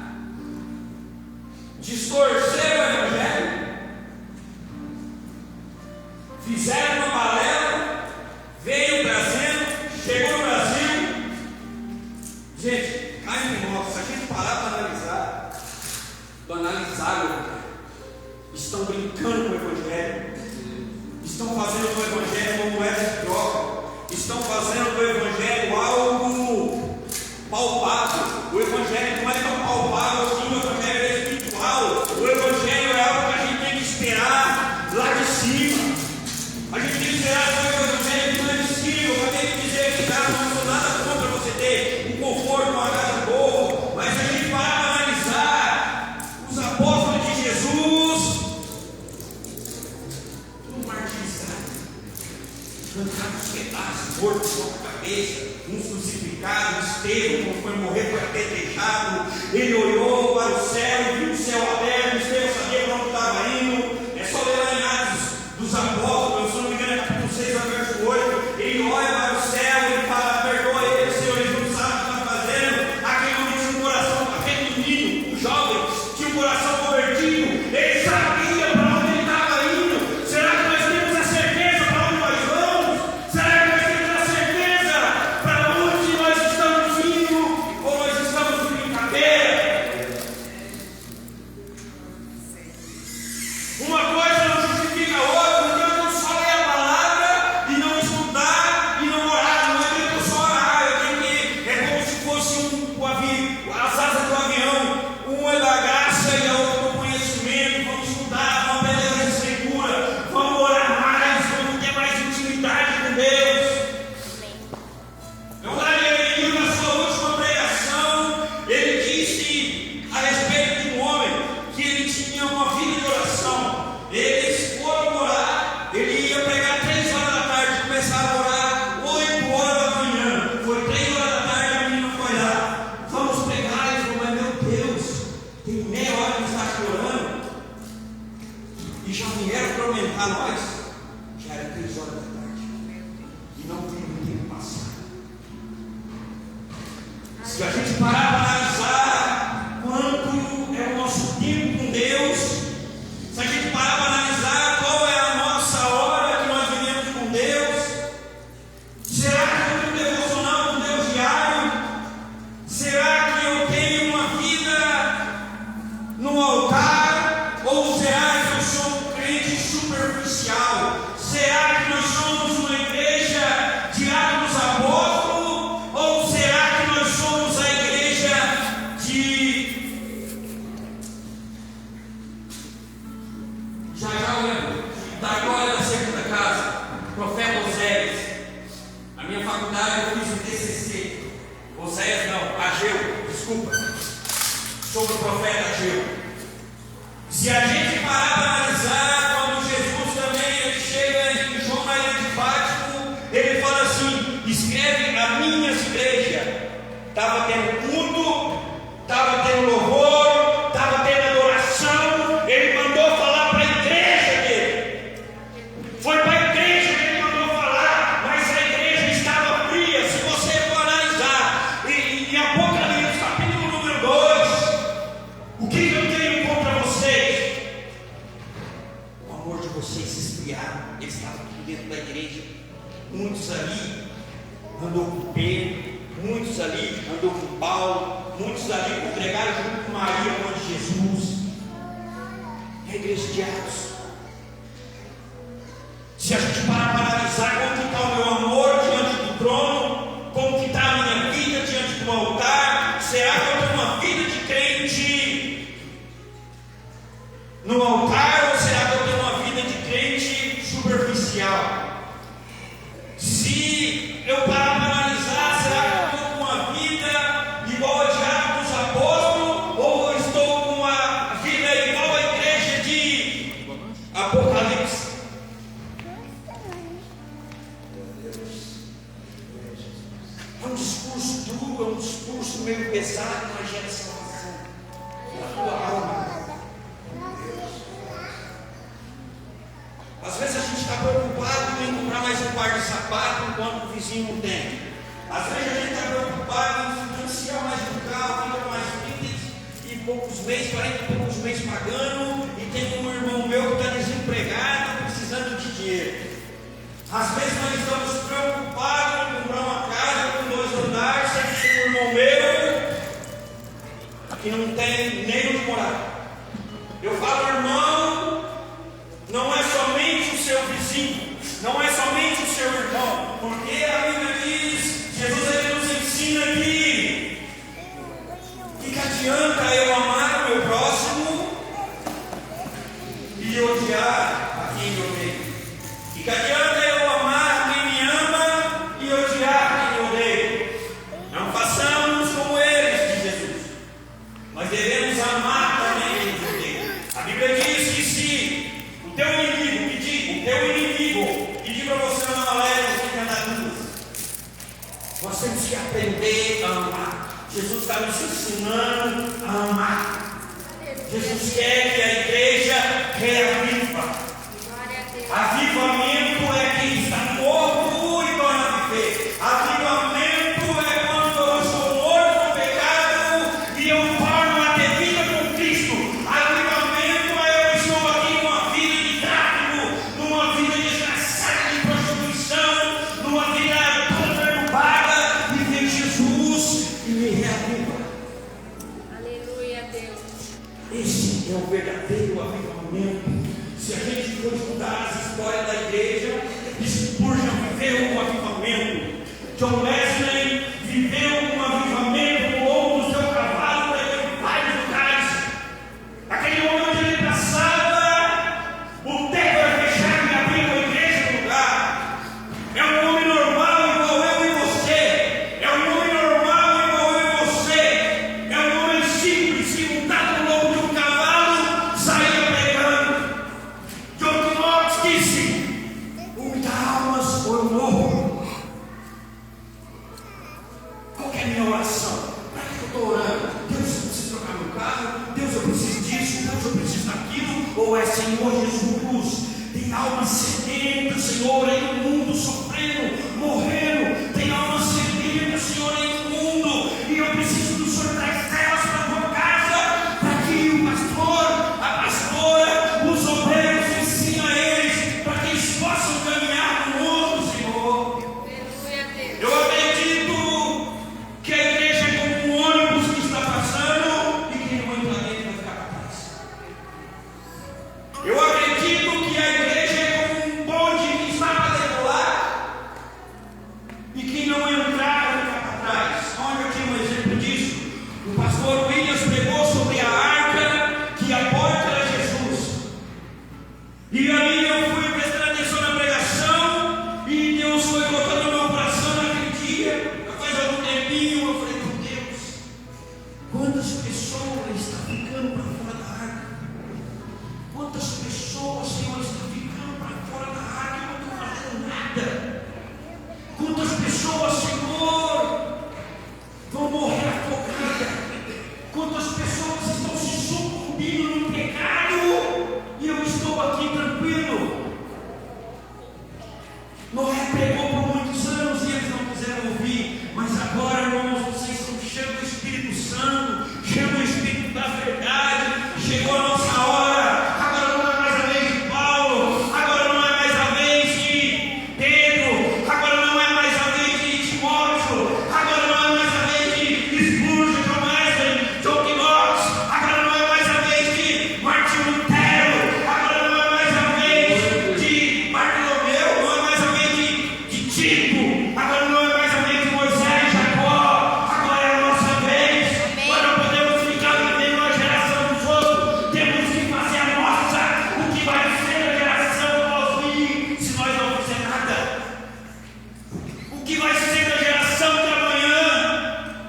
Speaker 1: distorceram o Evangelho, fizeram uma balela, veio trazendo, chegou no Brasil. Gente, cai em nós, se a gente parar para analisar o Evangelho, estão brincando com o Evangelho, estão fazendo do Evangelho uma moeda de troca, estão fazendo do Evangelho algo palpável. O Evangelho não é tão palpável assim, o Evangelho é espiritual. O Evangelho é algo que a gente tem que esperar lá de cima. A gente tem que esperar o Evangelho lá de cima. Eu tenho que dizer que cara, não sou nada contra você ter um conforto, uma casa boa, mas a gente vai analisar os apóstolos de Jesus, tudo martirizado, arrancados os pedaços, mortos com a cabeça, uns crucificados. Estevão, quando foi morrer, foi apedrejado. Ele olhou para o céu e viu o céu aberto. Estevão sabia para onde estava indo. É só ler lá em Atos dos Apóstolos, se não me engano, é capítulo 6, verso 8. Ele olha para o céu e fala: perdoa ele, Senhor, eles não sabem o que está fazendo. Aquele homem tinha um coração, aquele menino, o jovem, tinha um coração convertido. Ele sabia para onde ele estava indo. Será que nós temos a certeza para onde nós vamos? Será que nós temos a certeza para onde nós estamos indo? Ou nós estamos em brincadeira? Uma coisa não justifica a outra. Não adianta eu só ler a palavra e não estudar e não orar. Não adianta eu só orar. Eu tenho que, é como se fosse as asas do avião. Uma é da graça e a outra do conhecimento. Vamos estudar, vamos aprender a escritura, vamos orar mais, vamos ter mais intimidade com Deus. Eu lembro na sua última pregação, ele disse a respeito de um homem que ele tinha uma vida de oração. Eles foram orar, ele ia pegar 3 horas da tarde, começaram a orar 8 horas da manhã. Foi 3 horas da tarde, a menina foi lá. Vamos pegar, ele falou: mas meu Deus, tem meia hora que está chorando. E já vieram tormentar nós. Já era 3 horas da tarde. E não viu o tempo passar. Se a gente parar para analisar quanto é o nosso tempo com Deus, se a gente parar para analisar qual é a nossa hora que nós vivemos com Deus, será que eu tenho um devocional com Deus diário? Será que eu tenho uma vida no altar? Ou será que eu sou um crente superficial? Será que nós somos uma igreja de Atos Apóstolos? Ou será que nós somos a igreja já eu lembro da glória da segunda casa, profeta Oséias. Na minha faculdade eu fiz um TCC. Oséias não, Ageu, desculpa, sobre o profeta Ageu. Se a gente parar para analisar, quando Jesus também estava tendo culto, estava tendo louvor, estava tendo adoração. Ele mandou falar para a igreja dele. Foi para a igreja que ele mandou falar, mas a igreja estava fria. Se você for analisar em Apocalipse, capítulo número 2, o que eu tenho contra vocês? O amor de vocês se esfriaram. Eles estavam aqui dentro da igreja. Muitos ali andou com Pedro, muitos ali andou com Paulo, muitos ali congregaram junto com Maria, mãe de Jesus. É a igreja de Atos. Se a gente parar para analisar como que está o meu amor diante do trono, como que está a minha vida diante do altar, será que eu tenho uma vida de crente no altar, ou será que eu tenho uma vida de crente superficial? Se eu parar para analisar, será que eu estou com uma vida igual a de Atos dos Apóstolos, ou eu estou com uma vida igual à igreja de Apocalipse? É um discurso duro, é um discurso meio pesado, mas gera salvação na tua alma. Às vezes a gente está preocupado em comprar mais um par de sapato enquanto o vizinho não tem. Às vezes a gente está preocupado em financiar mais um carro, fica mais 30 e poucos meses, 40 e poucos meses pagando, e tem um irmão meu que está desempregado, precisando de dinheiro. Às vezes nós estamos preocupados em comprar uma casa com 2 andares, sendo que tem um irmão meu que não tem nem onde morar. Eu falo, irmão, não é somente o seu vizinho, não é somente o seu irmão, porque a Bíblia diz, Jesus ele nos ensina que adianta eu amar o meu próximo e odiar a quem eu odeio. Que adianta eu amar quem me ama e odiar quem eu odeio. Não façamos como eles, diz Jesus, mas devemos amar também quem nos odeia. A Bíblia diz que se o teu inimigo pedir para você uma leve, você tem que andar duas. Nós temos que aprender a amar. Jesus está nos ensinando a amar. Jesus quer que a igreja reaviva. Avivamento é quem está morto e torna a viver. Avivamento é quando eu sou morto no pecado e eu torno a ter vida com Cristo. Avivamento é eu estou aqui numa vida de tráfico, numa vida desgraçada de prostituição, numa vida toda perturbada, e vem Jesus e me reaviva.
Speaker 2: Aleluia, Deus.
Speaker 1: Esse é o verdadeiro avivamento. Se a gente for estudar as histórias da igreja, Spurgeon viveu um avivamento, John Wesley viveu um avivamento no lombo do seu cavalo, em vários lugares. Aquele homem onde ele passava, o teto era fechado e abria uma igreja no lugar. É um homem normal igual eu e você. É um homem normal igual eu e você. É um homem simples que montado no lombo de um cavalo saía pregando. John Knox disse: muitas almas ou eu morro. Qual que é a minha oração? Para que eu estou orando? Deus, eu preciso trocar meu carro. Deus, eu preciso disso. Deus, eu preciso daquilo. Ou é Senhor Jesus? Tem alma sedenta, Senhor, aí no mundo sofrendo, morrendo. Tem alma sedenta, Senhor, aí no mundo. E eu preciso do Senhor trazer elas para a tua casa, para que o pastor, a pastora, os obreiros ensinem a eles, para que eles possam caminhar no mundo, Senhor.
Speaker 2: Aleluia, Deus.
Speaker 1: Eu acredito que a igreja é como um ônibus que está passando e quem não entra dentro vai ficar para trás. Eu acredito que a igreja é como um bonde que está para decolar pregou por muitos anos e eles não quiseram ouvir. Mas agora, irmãos, vocês são cheios do Espírito Santo, cheios do Espírito da verdade. Chegou a nossa hora. Agora não é mais a vez de Paulo, agora não é mais a vez de Pedro, agora não é mais a vez de Timóteo, agora não é mais a vez de Spurgeon, John Wesley, John Knox, agora não é mais a vez de Martin Lutero, agora não é mais a vez de Bartolomeu, não é mais a vez de Tito, agora não é mais a vez de Moisés, Jacó, agora é a nossa vez. Agora não podemos ficar vivendo a geração dos outros, temos que fazer a nossa. O que vai ser a geração que nós vir se nós não fizermos nada? O que vai ser da geração de amanhã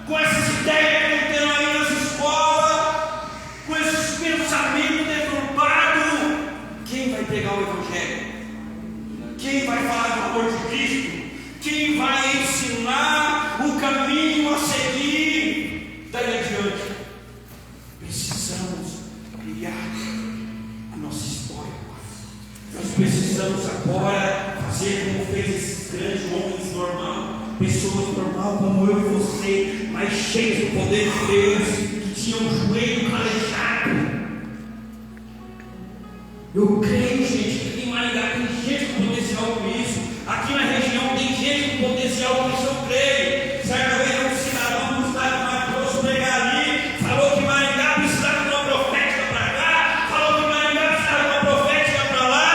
Speaker 1: com essas ideias que estão tendo aí nas escolas, com esses pensamentos deturpados? Quem vai pegar o Evangelho? Quem vai falar do amor de Cristo? Quem vai ensinar o caminho a seguir daí adiante? Precisamos criar a nossa história. Nós precisamos agora fazer como fez esses grandes homens normais, pessoas normais como eu e você, mas cheios do poder de Deus, que tinham o joelho calejado. Eu creio, gente, que aqui em Maringá tem gente com potencial com isso. Aqui na região tem gente com potencial com isso, eu creio. Certa vez um cidadão do estado de Mato Grosso pregar ali, falou que Maringá precisava de uma profética para cá, falou que Maringá precisava de uma profética para lá.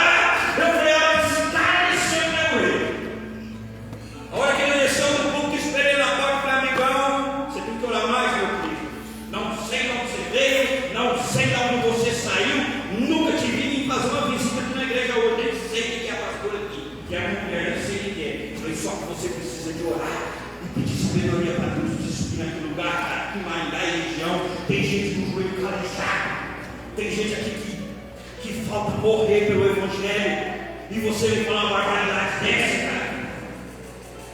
Speaker 1: Eu falei, olha, esse cara desceu para ele. A hora que ele desceu do púlpito, esperei na porta e falei, amigão, você tem que orar mais, meu filho. Não sei de onde você veio, não sei de onde você saiu, nunca te vi nem fazer uma visita aqui na igreja hoje, nem sei quem é a pastora aqui, que é a mulher, nem sei quem é. Falei, só que você precisa de orar e pedir sabedoria para Deus te subir naquele lugar, aqui em Maringá e região. Tem gente com o joelho calejado, tem gente aqui que falta morrer pelo Evangelho, e você me fala uma barbaridade dessa, cara.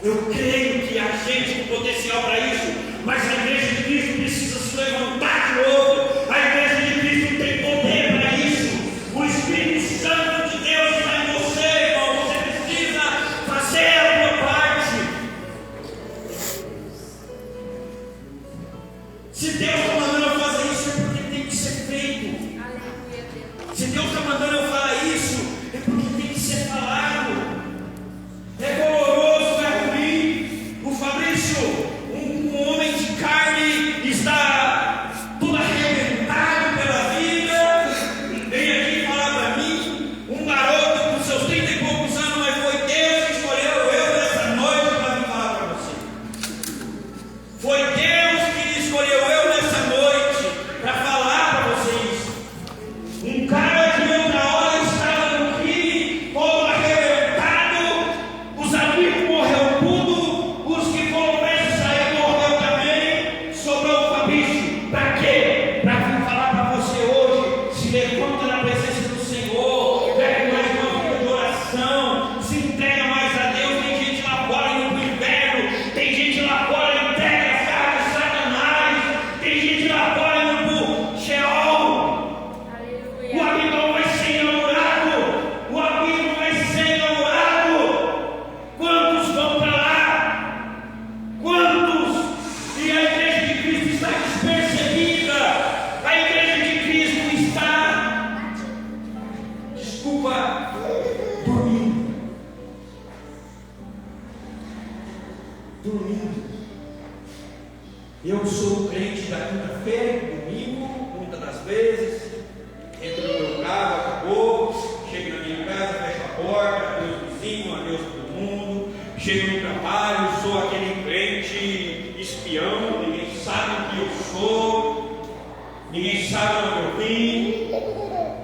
Speaker 1: Eu creio que há gente com potencial para isso, mas a igreja de Cristo precisa se levantar de novo. A igreja de Cristo tem poder para isso. O Espírito Santo de Deus está em você, irmão. Você precisa fazer a sua parte. Se Deus está mandando eu fazer isso, é porque tem que ser feito.
Speaker 2: Aleluia, Deus.
Speaker 1: Se Deus está mandando eu falar isso, é porque tem que ser falado. É doloroso, é ruim. O Fabrício, um homem de carne, está todo arrebentado pela vida. Vem aqui falar para mim, um garoto com seus 30 e poucos anos, mas foi Deus que escolheu eu nessa noite para vir falar para você. Foi Deus que escolheu eu nessa noite para falar para vocês. Um cara que outra hora estava no crime, todo arrebentado, os amigos morreram tudo, os que foram presos saíram, morreu também, sobrou o Fabrício. Para quê? Para vir falar para você hoje. Se levanta na presença do Senhor, pega mais uma vida de oração, se entrega mais a Deus. Tem gente lá fora indo para o inferno, tem gente lá fora entrega a cara de Satanás, tem gente lá fora indo para o Sheol. O
Speaker 2: Aleluia.
Speaker 1: amigão vai ser namorado, o amigo vai ser namorado. Quantos vão para lá? Quantos? E a igreja de Cristo está despercebida. A igreja de Cristo está, desculpa, dormindo. Dormindo. Eu sou um crente da quinta-feira, domingo, muitas das vezes. Entro no meu carro, acabou. Chego na minha casa, fecho a porta, adeus vizinho, adeus todo mundo. Chego no trabalho, sou aquele crente espião, ninguém sabe o que eu sou, ninguém sabe onde eu vim.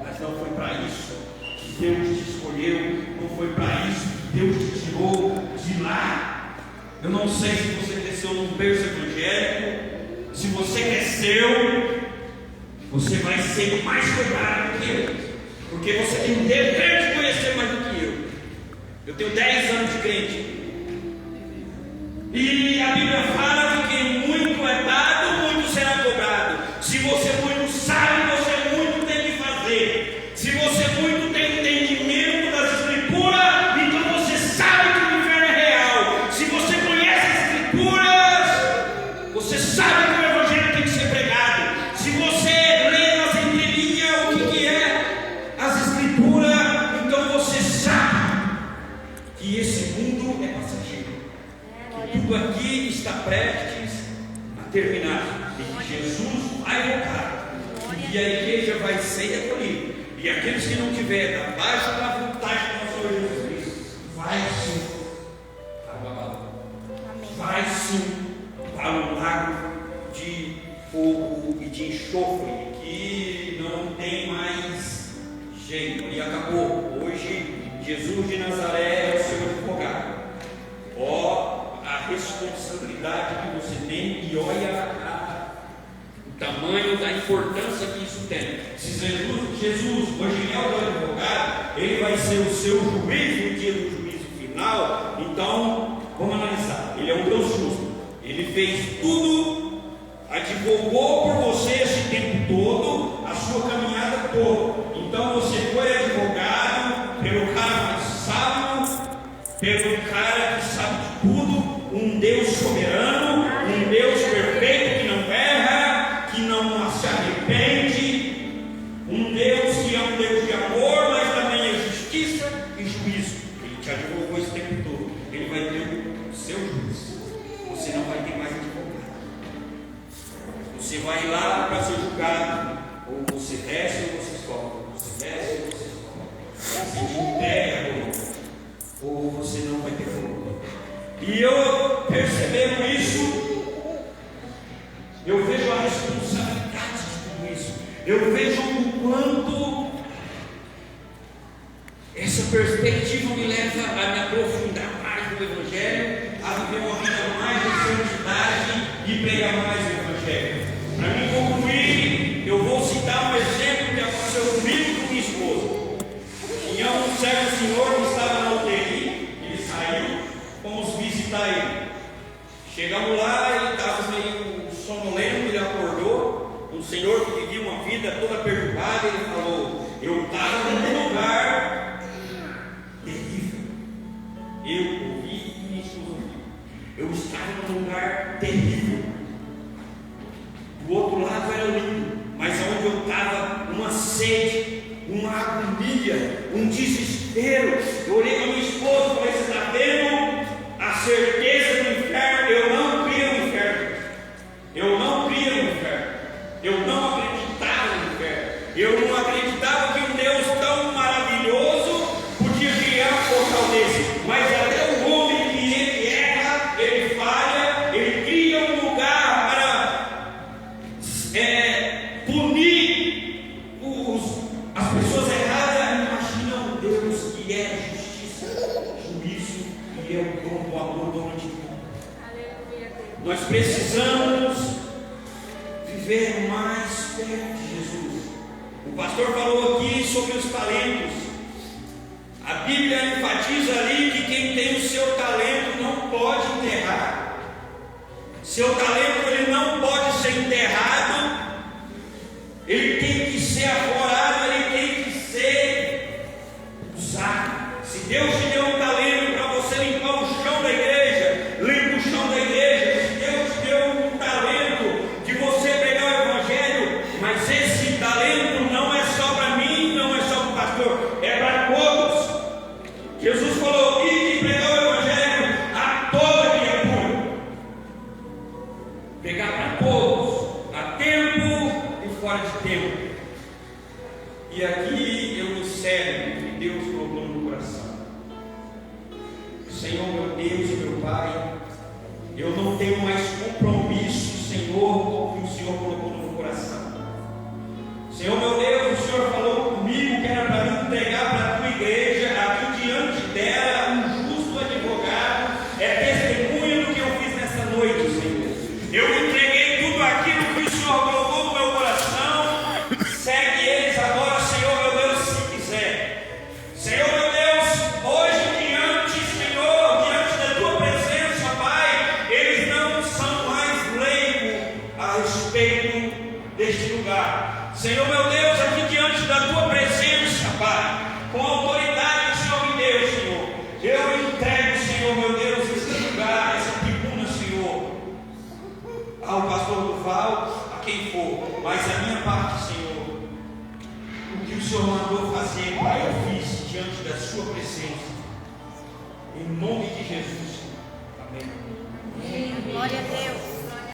Speaker 1: Mas não foi para isso que Deus te escolheu, não foi para isso que Deus te tirou de lá. Eu não sei se você cresceu num berço evangélico, se você cresceu, você vai ser mais cobrado do que eu, porque você tem o dever de conhecer mais do que eu. Eu tenho 10 anos de crente, e a Bíblia fala de que muito é dado, muito será cobrado. Se você muito sabe, você muito tem que fazer. Se você muito tem entendimento das Escrituras, então você sabe que o inferno é terminar, e que Jesus vai voltar, e a igreja vai ser acolhida, e aqueles que não tiverem abaixo da vontade do nosso Senhor Jesus Cristo, vai sim para um lago de fogo e de enxofre, que não tem mais jeito, e acabou. Hoje Jesus de Nazaré é o seu advogado. Ó, a responsabilidade que você tem, e olha o tamanho da importância que isso tem. Se Jesus hoje é o advogado, ele vai ser o seu juiz no dia do juízo final. Então vamos analisar. Ele é um Deus justo, ele fez tudo, advogou por você esse tempo todo, a sua caminhada toda. Então você foi advogado pelo cara mais sábio, pelo cara que sabe de tudo, um Deus soberano, um Deus perfeito que não erra, que não se arrepende, um Deus que é um Deus de amor, mas também é justiça e juízo. Ele te advogou esse tempo todo, ele vai ter o seu juízo. Você não vai ter mais advogado. Você vai lá para ser julgado, ou você desce ou você sobe, você desce ou você sobe, você te entrega ou você não vai ter fogo. E eu, percebendo isso, eu vejo a responsabilidade de tudo isso. Eu vejo o quanto essa perspectiva me leva a me aprofundar mais no Evangelho, a viver uma vida mais de santidade e pregar mais o Evangelho. Para mim concluir, eu vou citar um exemplo que aconteceu comigo e com minha esposa. Tinha um certo senhor que estava na UTI, ele saiu, fomos visitar ele. Chegamos lá, ele estava meio sonolento, ele acordou. Um senhor que vivia uma vida toda perturbada, ele falou: eu estava num lugar terrível. Eu ouvi e minha esposa ouviu. Eu estava num lugar terrível. Do outro lado era lindo, mas onde eu estava, uma sede, uma agonia, um desespero. Eu olhei para minha esposa e falei: você está vendo a certeza do inferno? Eu não cria no inferno. Eu não cria no inferno. Eu não acreditava no inferno. Eu não acreditava que um Deus tão maravilhoso podia criar um portal desse. Mas até o homem que ele erra, ele falha, ele cria um lugar para punir as pessoas erradas. Imagina um Deus que é justiça, juízo, e é o dono do amor, dono de tudo. Nós precisamos viver mais perto de Jesus. O pastor falou aqui sobre os talentos. A Bíblia enfatiza ali que quem tem o seu talento não pode enterrar. Seu talento ele não pode ser enterrado. Ele tem que ser aflorado, ele tem que ser usado. Se Deus te deu um talento para você limpar o chão da igreja, limpa o chão da igreja. Se Deus te deu um talento de você pregar o Evangelho, mas esse talento não é só para mim, não é só para o pastor, é para todos. Jesus falou: ide pregar o Evangelho a toda criatura. Pregar para todos, a tempo e fora de tempo. E aqui eu encerro o que Deus colocou no coração. Senhor, meu Deus e meu Pai, eu não tenho mais compromisso, Senhor, com o que o Senhor colocou no meu coração. Senhor, meu Deus, o Senhor falou comigo que era para mim entregar para a tua igreja, aqui diante dela, um justo advogado, é testemunha do que eu fiz nessa noite, Senhor. Eu entreguei tudo aquilo que o Senhor colocou no meu coração. Segue eles agora, Senhor, meu Deus, se quiser. Senhor, meu Deus, hoje Senhor, diante da tua presença, Pai, eles não são mais leigos a respeito deste lugar. Senhor, meu Deus, aqui diante da tua presença, Pai, com a autoridade que o Senhor me deu, Senhor, eu entrego, Senhor, meu Deus, esse lugar, essa tribuna, Senhor, ao pastor Duval, a quem for, mas a minha parte, Senhor, o que o Senhor mandou fazer, Pai, eu fiz diante da sua presença, em nome de Jesus. Amém.
Speaker 2: Glória a Deus.